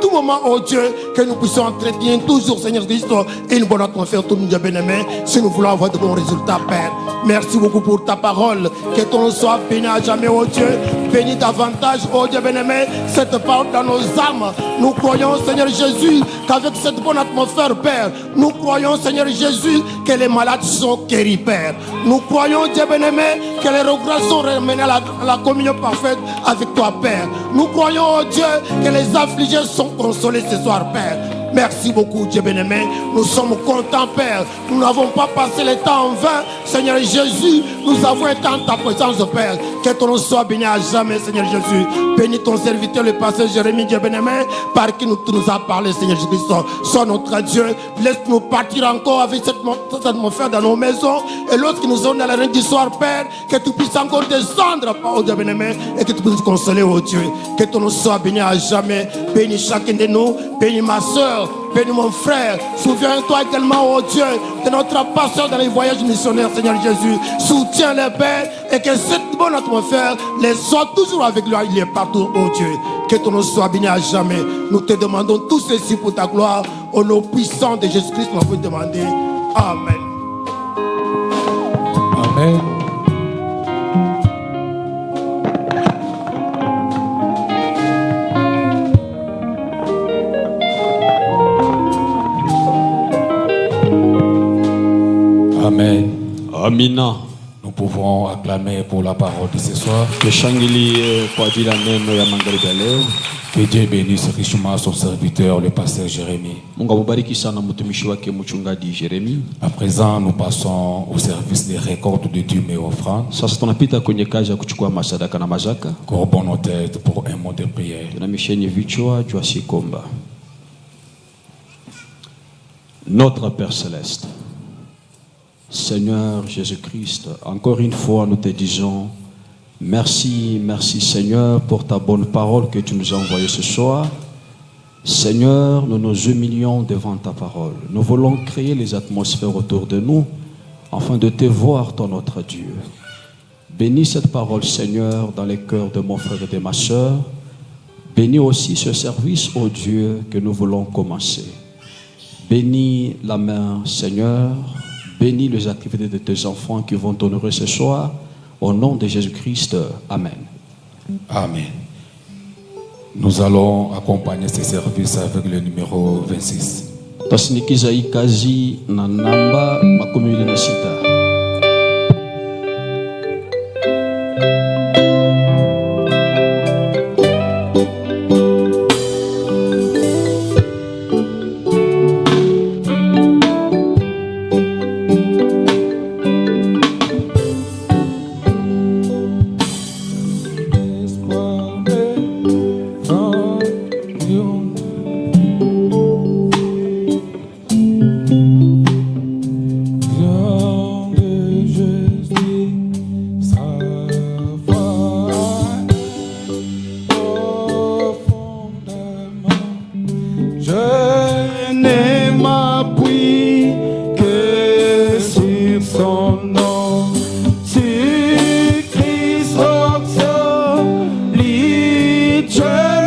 tout moment, oh Dieu, que nous puissions entretenir toujours, Seigneur Christ, une bonne atmosphère, tout Dieu bien-aimé, si nous voulons avoir de bons résultats, Père. Merci beaucoup pour ta parole, que ton nom soit béni à jamais, oh Dieu, bénis davantage, oh Dieu bien-aimé, cette parole dans nos âmes. Nous croyons, Seigneur Jésus, qu'avec cette bonne atmosphère, Père, nous croyons, Seigneur Jésus, que les malades sont guéris, Père. Nous croyons, Dieu bien-aimé, que les regrets sont ramenés à la communion parfaite avec toi, Père. Nous croyons, oh Dieu, que les affligés sont consolés ce soir, Père. Merci beaucoup, Dieu bien-aimé. Nous sommes contents, Père. Nous n'avons pas passé le temps en vain, Seigneur Jésus. Nous avons été en ta présence, Père. Que ton nom soit béni à jamais, Seigneur Jésus. Bénis ton serviteur, le pasteur Jérémie, Dieu bien-aimé, par qui tu nous as parlé, Seigneur Jésus-Christ. Sois notre Dieu. Laisse-nous partir encore avec cette atmosphère dans nos maisons. Et lorsque nous sommes dans la reine du soir, Père, que tu puisses encore descendre, oh Dieu bien-aimé, et que tu puisses consoler, oh Dieu. Que ton nom soit béni à jamais. Bénis chacun de nous. Bénis ma soeur. Bénis mon frère. Souviens-toi également, oh Dieu, de notre pasteur dans les voyages missionnaires, Seigneur Jésus. Soutiens les pères et que cette bonne atmosphère les soit toujours avec lui. Il est partout, oh Dieu. Que ton nom soit béni à jamais. Nous te demandons tout ceci pour ta gloire. Au nom puissant de Jésus-Christ, nous avons demandé. Amen. Amen. Amen. Amina. Nous pouvons acclamer pour la parole de ce soir. Tushangilie kwa ajili ya neno ya magharibi ya leo. Que Dieu bénisse richement son serviteur, le pasteur Jérémie. Mungu amubariki sana mtumishi wake mchungaji Jérémie. À présent, nous passons au service des récoltes de dîmes et offrandes. Sasa tunapita kwenye kazi ya kuchukua masadaka na mazaka. Courbons nos têtes pour un mot de prière. Tunamisheni vichwa juu asikomba. Notre Père Céleste, Seigneur Jésus-Christ, encore une fois nous te disons merci, merci Seigneur pour ta bonne parole que tu nous as envoyée ce soir. Seigneur, nous nous humilions devant ta parole. Nous voulons créer les atmosphères autour de nous afin de te voir, toi notre Dieu. Bénis cette parole Seigneur dans les cœurs de mon frère et de ma soeur. Bénis aussi ce service, ô Dieu, que nous voulons commencer. Bénis la main Seigneur. Bénis les activités de tes enfants qui vont t'honorer ce soir. Au nom de Jésus-Christ. Amen. Amen. Nous allons accompagner ces services avec le numéro 26. Tasinikiza hii kazi na namba 26. Church.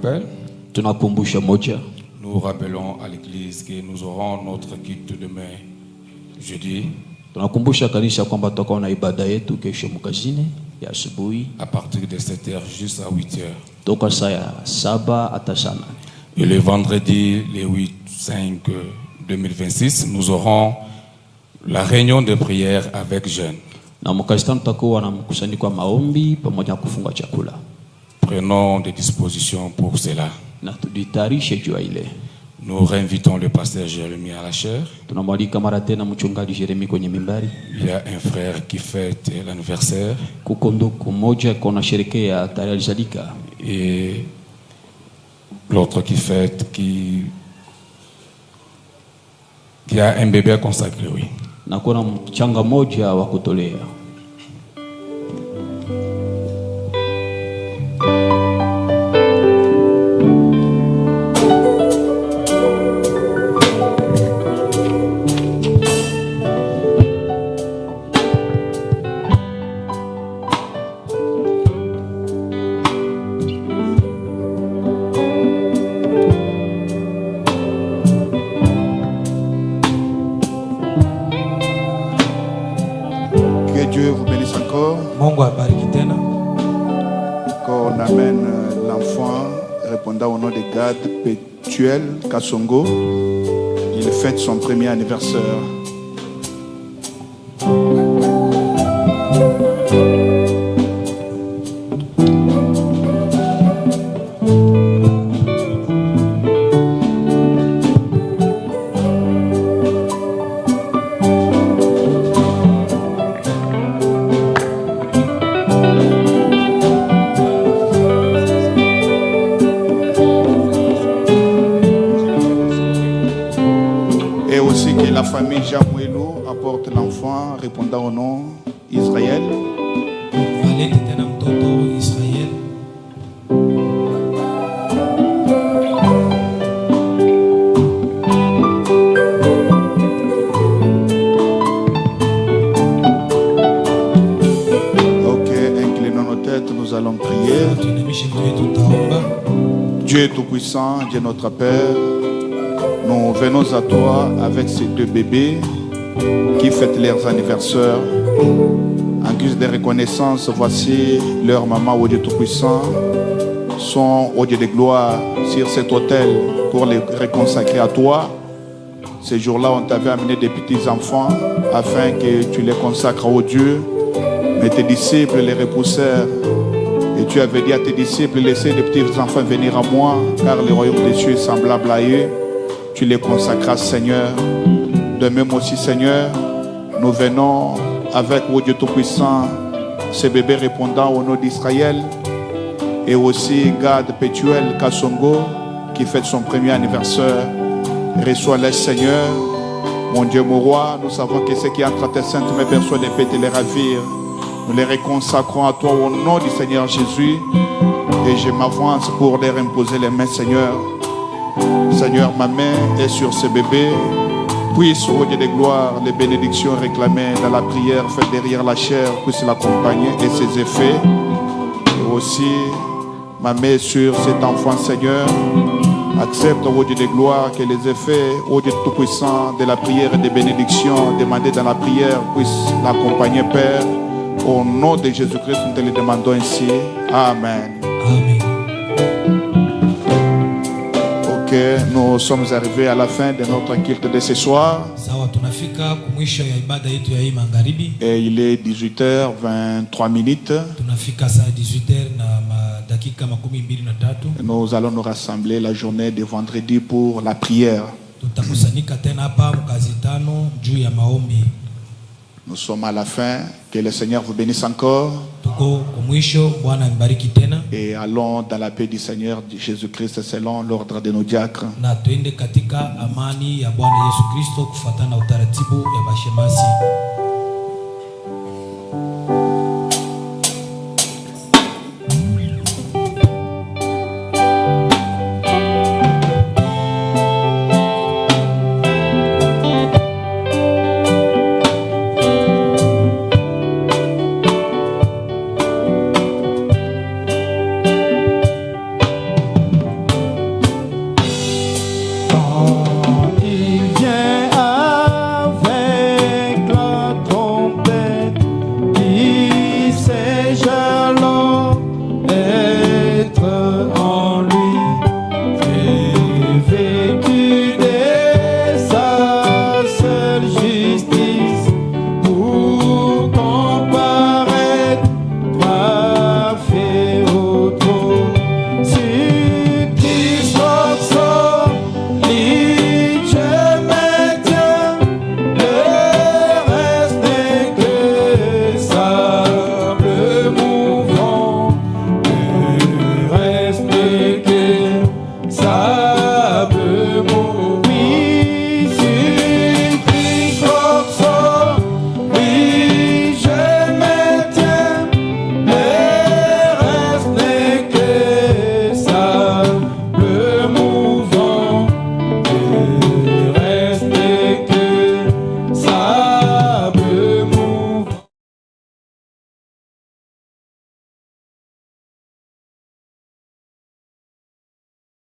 rappel. Tunakumbusha moja. Nous rappelons à l'église que nous aurons notre culte demain, jeudi, Tunakumbusha kanisa kwamba tutakuwa na ibada yetu kesho mkazini ya asubuhi à partir de 7h jusqu'à 8h. toka saa ya 7 hata saa 8. Et le vendredi, le 8/5/2026, nous aurons la réunion de prière avec jeunes. Na mkazitano tutakuwa na mkusanyiko wa maombi pamoja na kufunga chakula. Prenons des dispositions pour cela. Na tuditayarishe jua ile. Nous réinvitons le pasteur Jérémie à la chair. Tunamwalika mara tena mchungaji Jeremi kwenye mimbari. Il y a un frère qui fête l'anniversaire. Kuko ndugu mmoja kona sherekea tarehe alizalika. Et l'autre qui fête, qui a un bébé consacré, oui. Na kuna mchanga moja wa kutolea. Mungu abariki tena. Qu'on amène l'enfant répondant au nom de Gad Petuel Kasongo. Il fête son premier anniversaire. La famille Jamouelou apporte l'enfant répondant au nom Israël. Ok, inclinons nos têtes, nous allons prier. Dieu Tout-Puissant, Dieu notre Père, nous venons à toi avec ces deux bébés qui fêtent leurs anniversaires. En guise de reconnaissance, voici leur maman au Dieu Tout-Puissant, sont au Dieu de gloire sur cet autel pour les reconsacrer à toi. Ces jours-là, on t'avait amené des petits-enfants afin que tu les consacres au Dieu. Mais tes disciples les repoussèrent. Et tu avais dit à tes disciples, laissez les petits-enfants venir à moi, car le royaume des cieux est semblable à eux. Tu les consacras, Seigneur. De même aussi, Seigneur, nous venons avec, ô Dieu Tout-Puissant, ces bébés répondant au nom d'Israël, et aussi Gad Petuel Kasongo, qui fête son premier anniversaire. Reçois-les, Seigneur. Mon Dieu, mon roi, nous savons que ce qui entre à tes saintes mains, personne ne peut te les ravir. Nous les reconsacrons à toi au nom du Seigneur Jésus. Et je m'avance pour leur imposer les mains, Seigneur. Seigneur, ma main est sur ce bébé. Puisse, au Dieu de gloire, les bénédictions réclamées dans la prière faite derrière la chair puissent l'accompagner et ses effets. Et aussi, ma main est sur cet enfant, Seigneur. Accepte, au Dieu de gloire, que les effets, au Dieu Tout-Puissant, de la prière et des bénédictions demandées dans la prière puissent l'accompagner, Père. Au nom de Jésus-Christ, nous te le demandons ainsi. Amen. Amen. Nous sommes arrivés à la fin de notre culte de ce soir. Et il est 18h23. Nous allons nous rassembler la journée de vendredi pour la prière. Nous sommes à la fin. Que le Seigneur vous bénisse encore. Et allons dans la paix du Seigneur Jésus-Christ selon l'ordre de nos diacres. sang.